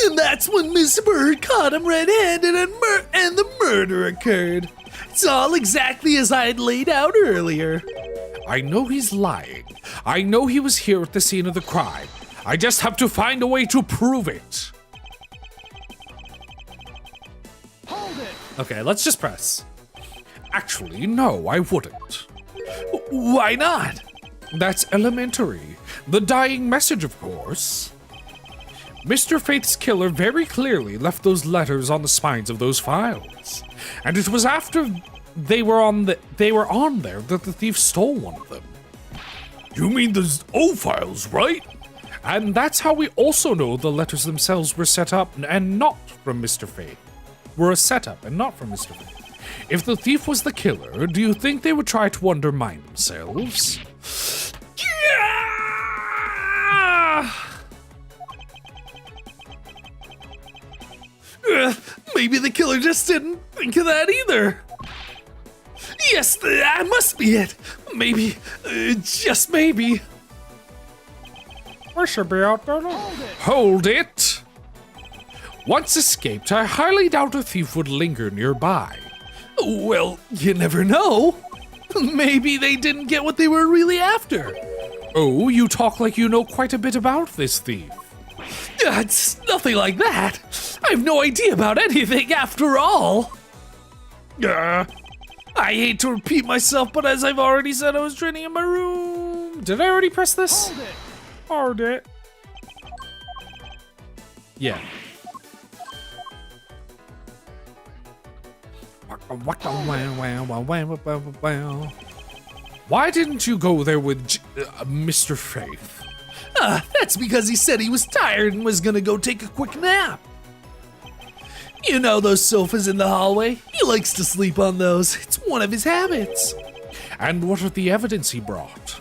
And that's when Miss Bird caught him red-handed and the murder occurred. It's all exactly as I had laid out earlier. I know he's lying. I know he was here at the scene of the crime. I just have to find a way to prove it. Okay, let's just press. Actually, no, I wouldn't. Why not? That's elementary. The dying message, of course. Mr. Faith's killer very clearly left those letters on the spines of those files. And it was after they were on there that the thief stole one of them. You mean the O files, right? And that's how we also know the letters themselves were set up and not from Mr. Faith. Were a setup and not from Mr. Faith. If the thief was the killer, do you think they would try to undermine themselves? Maybe the killer just didn't think of that either. Yes, that must be it. Maybe, just maybe. We should be out there now. Hold it! Once escaped, I highly doubt a thief would linger nearby. Well, you never know. Maybe they didn't get what they were really after. Oh, you talk like you know quite a bit about this thief. It's nothing like that. I have no idea about anything after all. I hate to repeat myself, but as I've already said, I was training in my room. Did I already press this? Hold it. Yeah. Why didn't you go there with Mr. Faith? That's because he said he was tired and was gonna go take a quick nap. You know those sofas in the hallway? He likes to sleep on those. It's one of his habits. And what are the evidence he brought?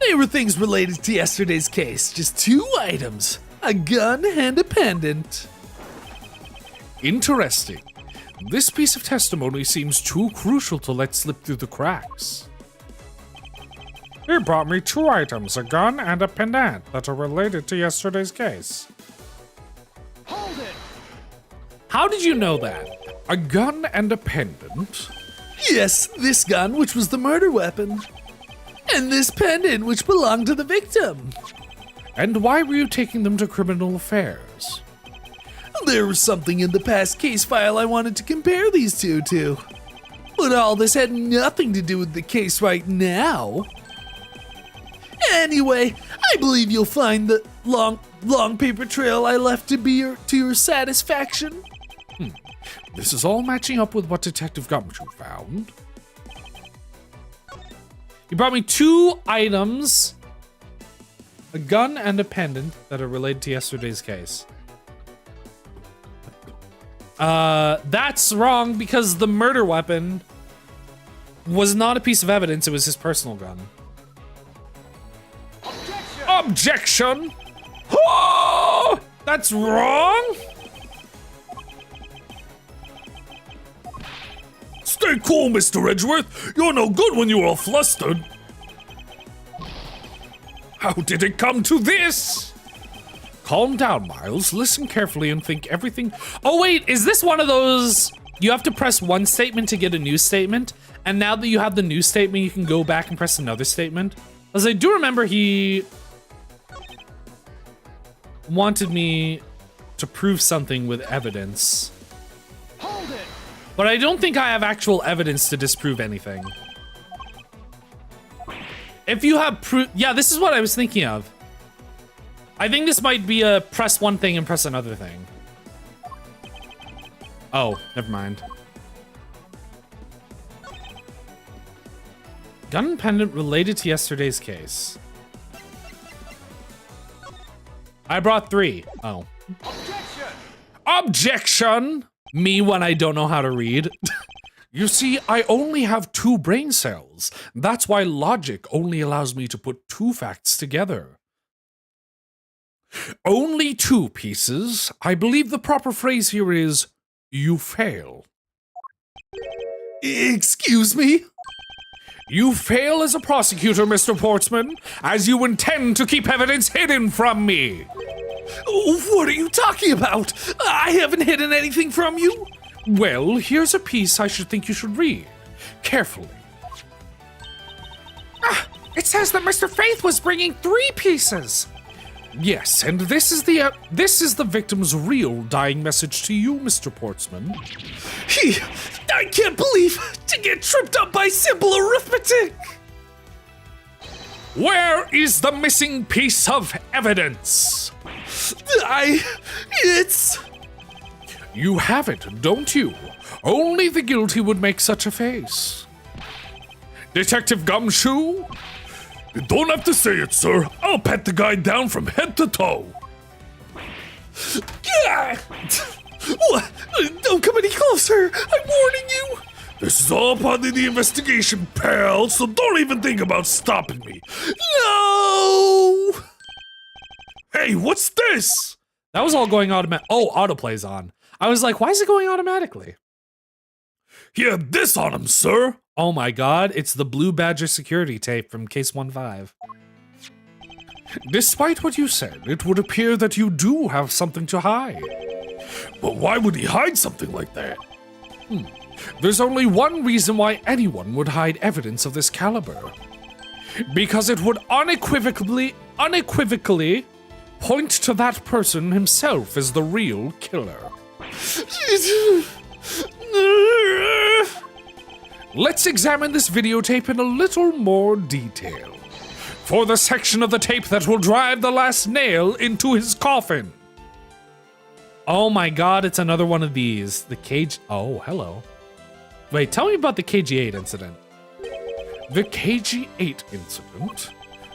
They were things related to yesterday's case. Just 2 items. A gun and a pendant. Interesting. This piece of testimony seems too crucial to let slip through the cracks. He brought me 2 items, a gun and a pendant, that are related to yesterday's case. How did you know that? A gun and a pendant? Yes, this gun, which was the murder weapon. And this pendant, which belonged to the victim. And why were you taking them to criminal affairs? There was something in the past case file I wanted to compare these two to. But all this had nothing to do with the case right now. Anyway, I believe you'll find the long paper trail I left to your satisfaction. This is all matching up with what Detective Gumshoe found. You brought me 2 items, a gun and a pendant that are related to yesterday's case. That's wrong because the murder weapon was not a piece of evidence, it was his personal gun. Objection! Oh, that's wrong? Stay cool, Mr. Edgeworth. You're no good when you're all flustered. How did it come to this? Calm down, Miles. Listen carefully and think everything. Oh wait, is this one of those, you have to press one statement to get a new statement, and now that you have the new statement, you can go back and press another statement? Because I do remember he wanted me to prove something with evidence. But I don't think I have actual evidence to disprove anything. If you have proof, yeah, this is what I was thinking of. I think this might be a press one thing and press another thing. Oh, never mind. Gun pendant related to yesterday's case. I brought 3. Oh. Objection! Me when I don't know how to read. You see, I only have 2 brain cells. That's why logic only allows me to put 2 facts together. Only 2 pieces. I believe the proper phrase here is, you fail. Excuse me? You fail as a prosecutor, Mr. Portsman, as you intend to keep evidence hidden from me. What are you talking about? I haven't hidden anything from you. Well, here's a piece I think you should read. Carefully. It says that Mr. Faith was bringing 3 pieces. Yes, and this is the victim's real dying message to you, Mr. Portsman. I can't believe to get tripped up by simple arithmetic. Where is the missing piece of evidence? It's... You have it, don't you? Only the guilty would make such a face. Detective Gumshoe? You don't have to say it, sir. I'll pat the guy down from head to toe. What? Don't come any closer! I'm warning you! This is all part of the investigation, pal, so don't even think about stopping me. No! Hey, what's this? That was all going automatic. Oh, autoplay's on. I was like, why is it going automatically? He had this on him, sir. Oh my god, it's the Blue Badger security tape from Case 1-5. Despite what you said, it would appear that you do have something to hide. But why would he hide something like that? There's only one reason why anyone would hide evidence of this caliber. Because it would unequivocally point to that person himself as the real killer. Let's examine this videotape in a little more detail. For the section of the tape that will drive the last nail into his coffin. Oh my god, it's another one of these. The cage. Oh, hello. Wait, tell me about the KG8 incident. The KG8 incident?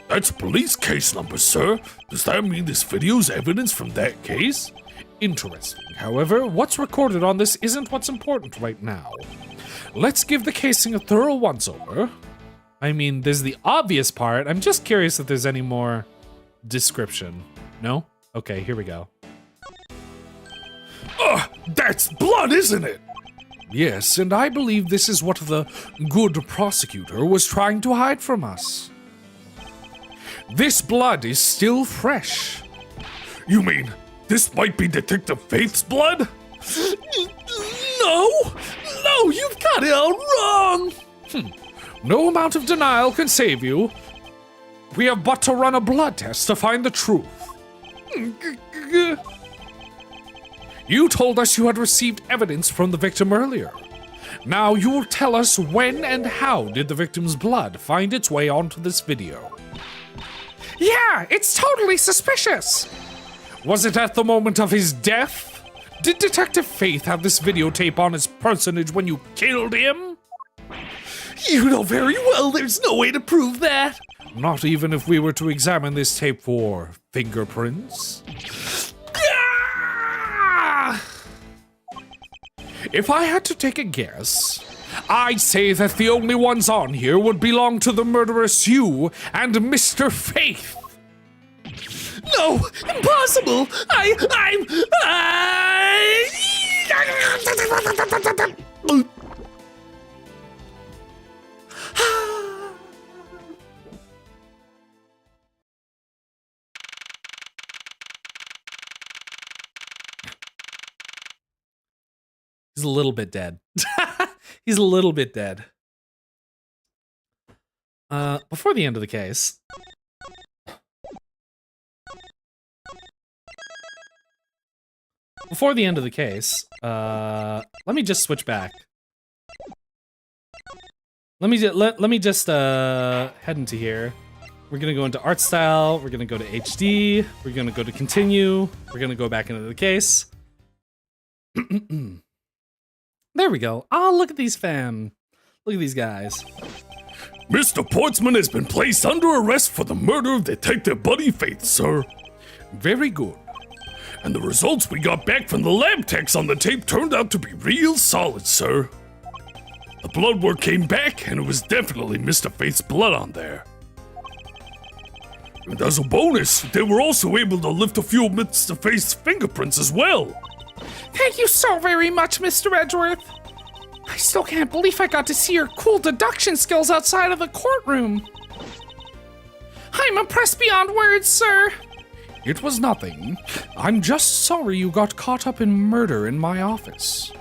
That's police case number, sir. Does that mean this video's evidence from that case? Interesting. However, what's recorded on this isn't what's important right now. Let's give the casing a thorough once-over. I mean, there's the obvious part. I'm just curious if there's any more description. No? Okay, here we go. Ugh, that's blood, isn't it? Yes, and I believe this is what the good prosecutor was trying to hide from us. This blood is still fresh. You mean this might be Detective Faith's blood? No! No, you've got it all wrong! No amount of denial can save you. We have but to run a blood test to find the truth. You told us you had received evidence from the victim earlier. Now you will tell us when and how did the victim's blood find its way onto this video. Yeah, it's totally suspicious. Was it at the moment of his death? Did Detective Faith have this videotape on his personage when you killed him? You know very well there's no way to prove that. Not even if we were to examine this tape for fingerprints? If I had to take a guess, I'd say that the only ones on here would belong to the murderous you and Mr. Faith. No, impossible! He's a little bit dead. He's a little bit dead. Before the end of the case. Before the end of the case, let me just switch back. Let me just head into here. We're gonna go into art style. We're gonna go to HD. We're gonna go to continue. We're gonna go back into the case. There we go. Oh, look at these fam. Look at these guys. Mr. Portsman has been placed under arrest for the murder of Detective Buddy Faith, sir. Very good. And the results we got back from the lab techs on the tape turned out to be real solid, sir. The blood work came back, and it was definitely Mr. Faith's blood on there. And as a bonus, they were also able to lift a few of Mr. Faith's fingerprints as well. Thank you so very much, Mr. Edgeworth. I still can't believe I got to see your cool deduction skills outside of the courtroom. I'm impressed beyond words, sir. It was nothing. I'm just sorry you got caught up in murder in my office.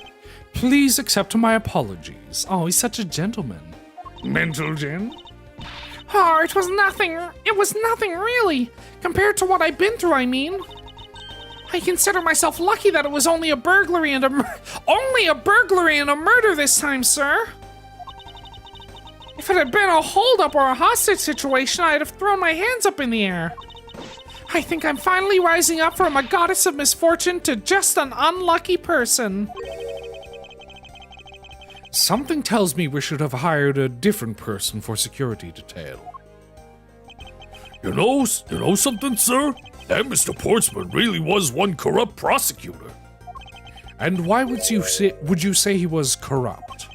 Please accept my apologies. Oh, he's such a gentleman. Mental Gen? Oh, it was nothing. It was nothing, really. Compared to what I've been through, I mean. I consider myself lucky that it was only a burglary and a murder this time, sir. If it had been a holdup or a hostage situation, I'd have thrown my hands up in the air. I think I'm finally rising up from a goddess of misfortune to just an unlucky person. Something tells me we should have hired a different person for security detail. You know something, sir? That Mr. Portsman really was one corrupt prosecutor. And why would you say he was corrupt?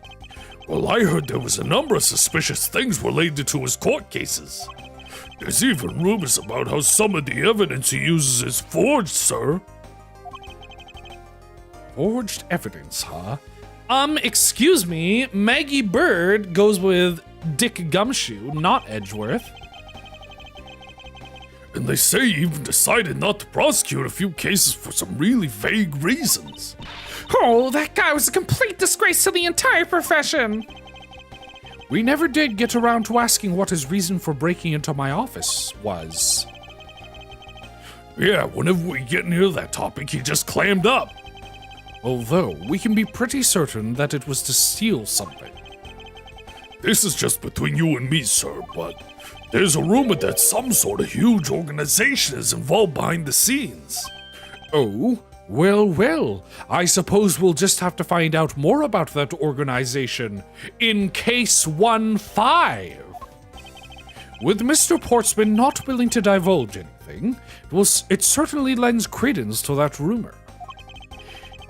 Well, I heard there was a number of suspicious things related to his court cases. There's even rumors about how some of the evidence he uses is forged, sir. Forged evidence, huh? Excuse me, Maggie Bird goes with Dick Gumshoe, not Edgeworth. And they say he even decided not to prosecute a few cases for some really vague reasons. Oh, that guy was a complete disgrace to the entire profession. We never did get around to asking what his reason for breaking into my office was. Yeah, whenever we get near that topic, he just clammed up. Although, we can be pretty certain that it was to steal something. This is just between you and me, sir, but there's a rumor that some sort of huge organization is involved behind the scenes. Oh, well, I suppose we'll just have to find out more about that organization in Case 1-5. With Mr. Portsman not willing to divulge anything, it certainly lends credence to that rumor.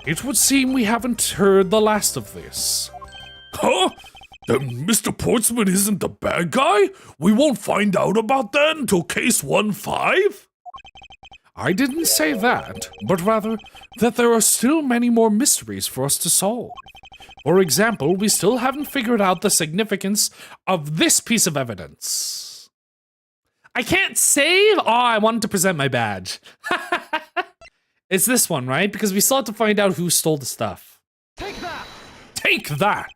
It would seem we haven't heard the last of this. Huh? Then Mr. Portsman isn't the bad guy? We won't find out about that until Case 1-5? I didn't say that, but rather that there are still many more mysteries for us to solve. For example, we still haven't figured out the significance of this piece of evidence. I can't save? Oh, I wanted to present my badge. It's this one, right? Because we still have to find out who stole the stuff. Take that!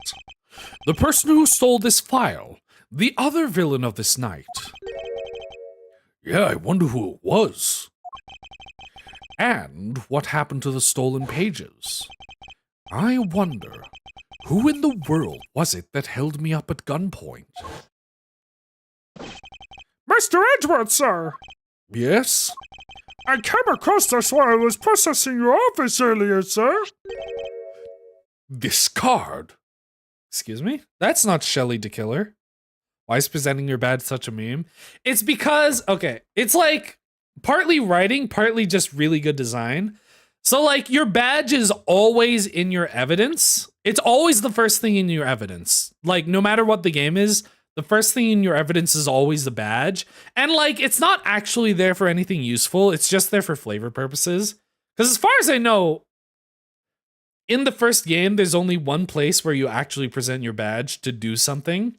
The person who stole this file, the other villain of this night. Yeah, I wonder who it was. And what happened to the stolen pages. I wonder, who in the world was it that held me up at gunpoint? Mr. Edgeworth, sir! Yes? I came across this while I was processing your office earlier, sir. This card. Excuse me? That's not Shelly the Killer. Why is presenting your badge such a meme? It's because, okay, it's like partly writing, partly just really good design. So like your badge is always in your evidence. It's always the first thing in your evidence. Like no matter what the game is, the first thing in your evidence is always the badge. And like, it's not actually there for anything useful. It's just there for flavor purposes. Because as far as I know, in the first game, there's only one place where you actually present your badge to do something.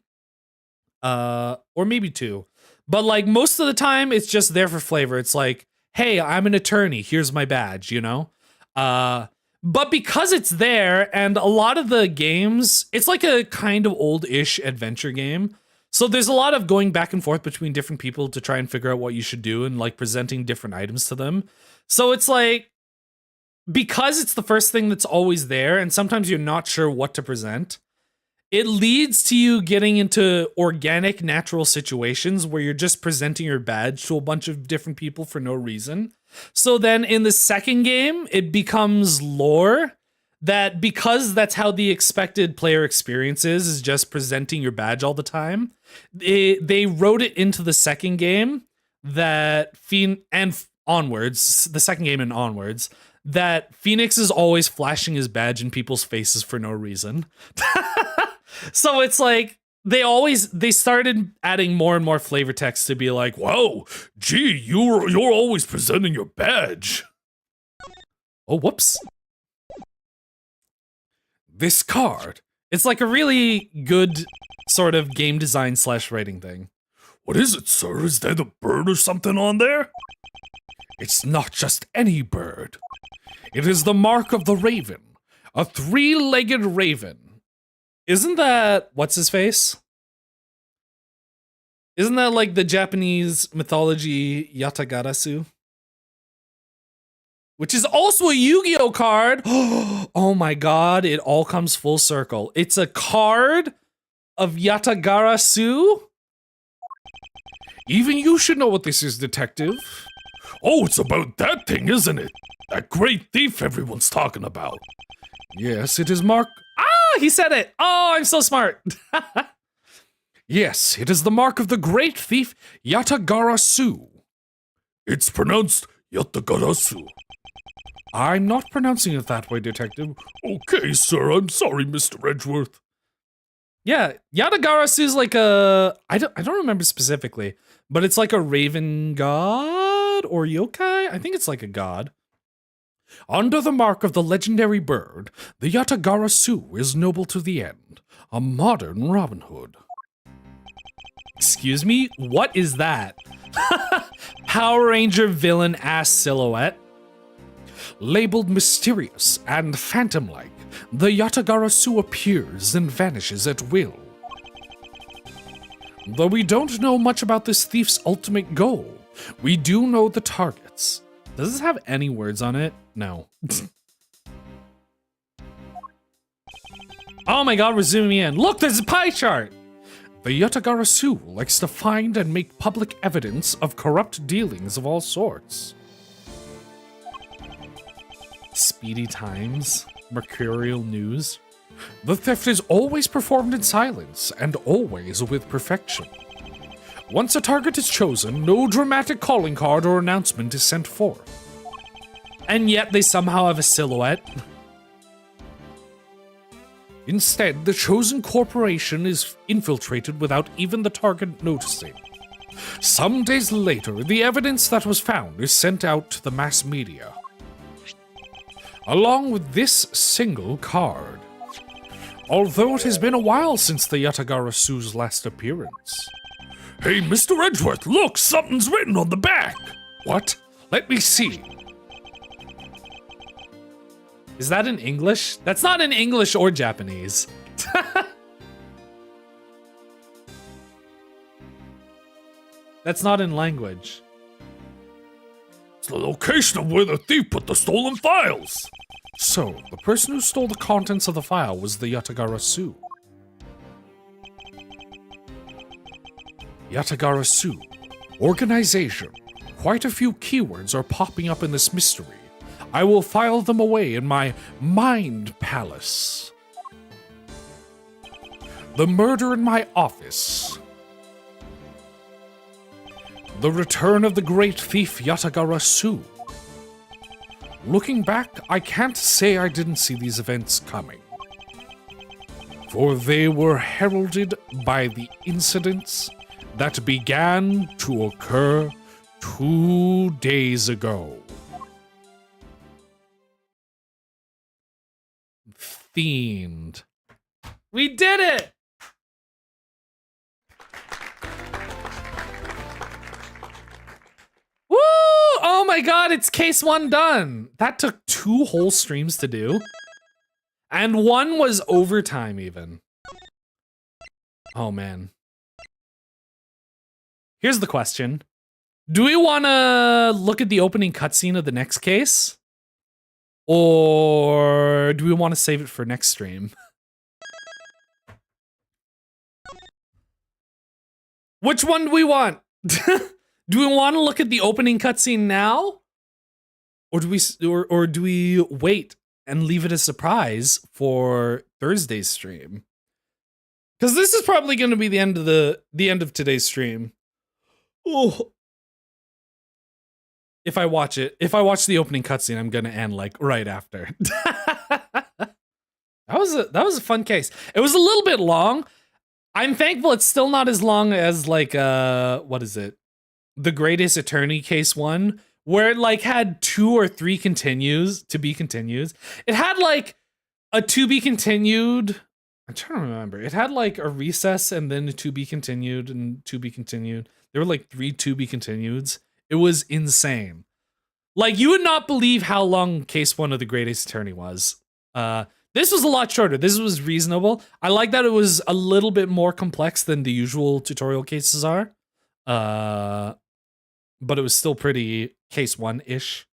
Or maybe two. But like most of the time, it's just there for flavor. It's like, hey, I'm an attorney. Here's my badge, you know? But because it's there, and a lot of the games, it's like a kind of old-ish adventure game. So there's a lot of going back and forth between different people to try and figure out what you should do and like presenting different items to them. So it's like, because it's the first thing that's always there, and sometimes you're not sure what to present, it leads to you getting into organic, natural situations where you're just presenting your badge to a bunch of different people for no reason. So then in the second game, it becomes lore that because that's how the expected player experience is just presenting your badge all the time. They wrote it into the second game that onwards, the second game and onwards, that Phoenix is always flashing his badge in people's faces for no reason. So it's like they started adding more and more flavor text to be like, Wow, gee, you're always presenting your badge. oh, whoops. This card. It's like a really good sort of game design / writing thing. What is it, sir? Is there a bird or something on there? It's not just any bird. It is the mark of the raven. A 3-legged raven. Isn't that what's his face? Isn't that like the Japanese mythology Yatagarasu? Which is also a Yu-Gi-Oh card. Oh my god, it all comes full circle. It's a card of Yatagarasu? Even you should know what this is, Detective. Oh, it's about that thing, isn't it? That great thief everyone's talking about. Yes, it is Mark. Ah, he said it. Oh, I'm so smart. Yes, it is the mark of the great thief Yatagarasu. It's pronounced Yatagarasu. I'm not pronouncing it that way, Detective. Okay, sir, I'm sorry, Mr. Edgeworth. Yeah, Yatagarasu is like a I don't remember specifically, but it's like a raven god or yokai. I think it's like a god. Under the mark of the legendary bird, the Yatagarasu is noble to the end, a modern Robin Hood. Excuse me? What is that? Power Ranger villain ass silhouette. Labeled mysterious and phantom-like, the Yatagarasu appears and vanishes at will. Though we don't know much about this thief's ultimate goal, we do know the targets. Does this have any words on it? No. Oh my god, we're zooming in. Look, there's a pie chart! The Yatagarasu likes to find and make public evidence of corrupt dealings of all sorts. Speedy Times, Mercurial News. The theft is always performed in silence and always with perfection. Once a target is chosen, no dramatic calling card or announcement is sent forth. And yet they somehow have a silhouette. Instead, the chosen corporation is infiltrated without even the target noticing. Some days later, the evidence that was found is sent out to the mass media, along with this single card. Although it has been a while since the Yatagarasu's last appearance. Hey, Mr. Edgeworth, look, something's written on the back. What? Let me see. Is that in English? That's not in English or Japanese. That's not in language. It's the location of where the thief put the stolen files. So, the person who stole the contents of the file was the Yatagarasu. Yatagarasu. Organization. Quite a few keywords are popping up in this mystery. I will file them away in my mind palace. The murder in my office. The return of the great thief Yatagarasu. Looking back, I can't say I didn't see these events coming. For they were heralded by the incidents that began to occur 2 days ago. Themed. We did it! Woo! Oh my god, it's case 1 done. That took 2 whole streams to do. And 1 was overtime even. Oh man. Here's the question. Do we want to look at the opening cutscene of the next case? Or do we want to save it for next stream? Which one do we want? Do we want to look at the opening cutscene now? Or do we wait and leave it a surprise for Thursday's stream? Cuz this is probably going to be the end of today's stream. Oh. If I watch the opening cutscene, I'm gonna end like right after. That was a fun case. It was a little bit long. I'm thankful it's still not as long as like what is it? The Greatest Attorney case 1, where it like had 2 or 3 to be continues. It had like a to be continued. I'm trying to remember. It had like a recess and then a to be continued and to be continued. There were like 3 to be continueds. It was insane. Like, you would not believe how long case 1 of The Greatest Attorney was. This was a lot shorter. This was reasonable. I like that it was a little bit more complex than the usual tutorial cases are. But it was still pretty case 1-ish.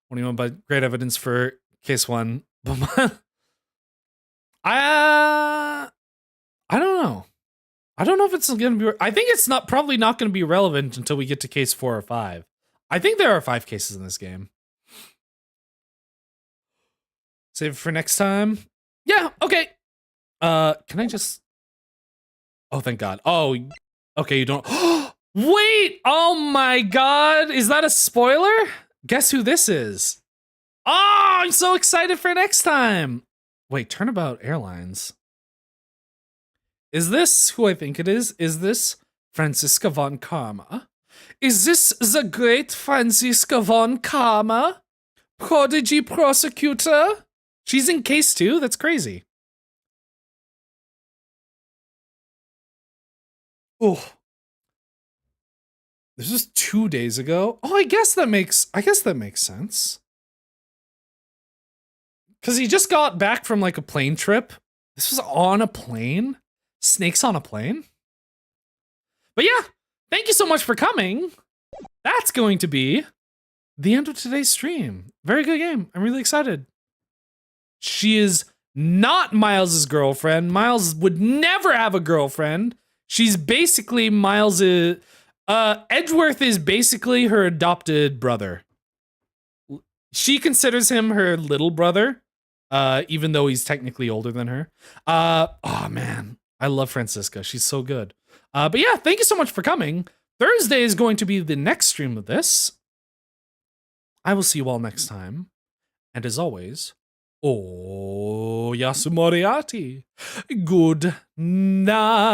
What do you want by great evidence for case 1? I don't know. I don't know if it's going to be. I think it's probably not going to be relevant until we get to case 4 or 5. I think there are 5 cases in this game. Save it for next time. Yeah. Okay. Can I just? Oh, thank God. Oh, okay. You don't. Wait. Oh my God. Is that a spoiler? Guess who this is? Oh, I'm so excited for next time. Wait, Turnabout Airlines. Is this who I think it is? Is this Franziska von Karma? Is this the great Franziska von Karma? Prodigy prosecutor? She's in case 2? That's crazy. Oh. This is 2 days ago. Oh, I guess that makes sense. Cause he just got back from like a plane trip. This was on a plane. Snakes on a plane. But yeah, thank you so much for coming. That's going to be the end of today's stream. Very good game. I'm really excited. She is not Miles's girlfriend. Miles would never have a girlfriend. She's basically Miles's. Edgeworth is basically her adopted brother. She considers him her little brother, even though he's technically older than her. Oh man, I love Franziska. She's so good. But yeah, thank you so much for coming. Thursday is going to be the next stream of this. I will see you all next time. And as always, oh, Yasu Moriarty. Good night.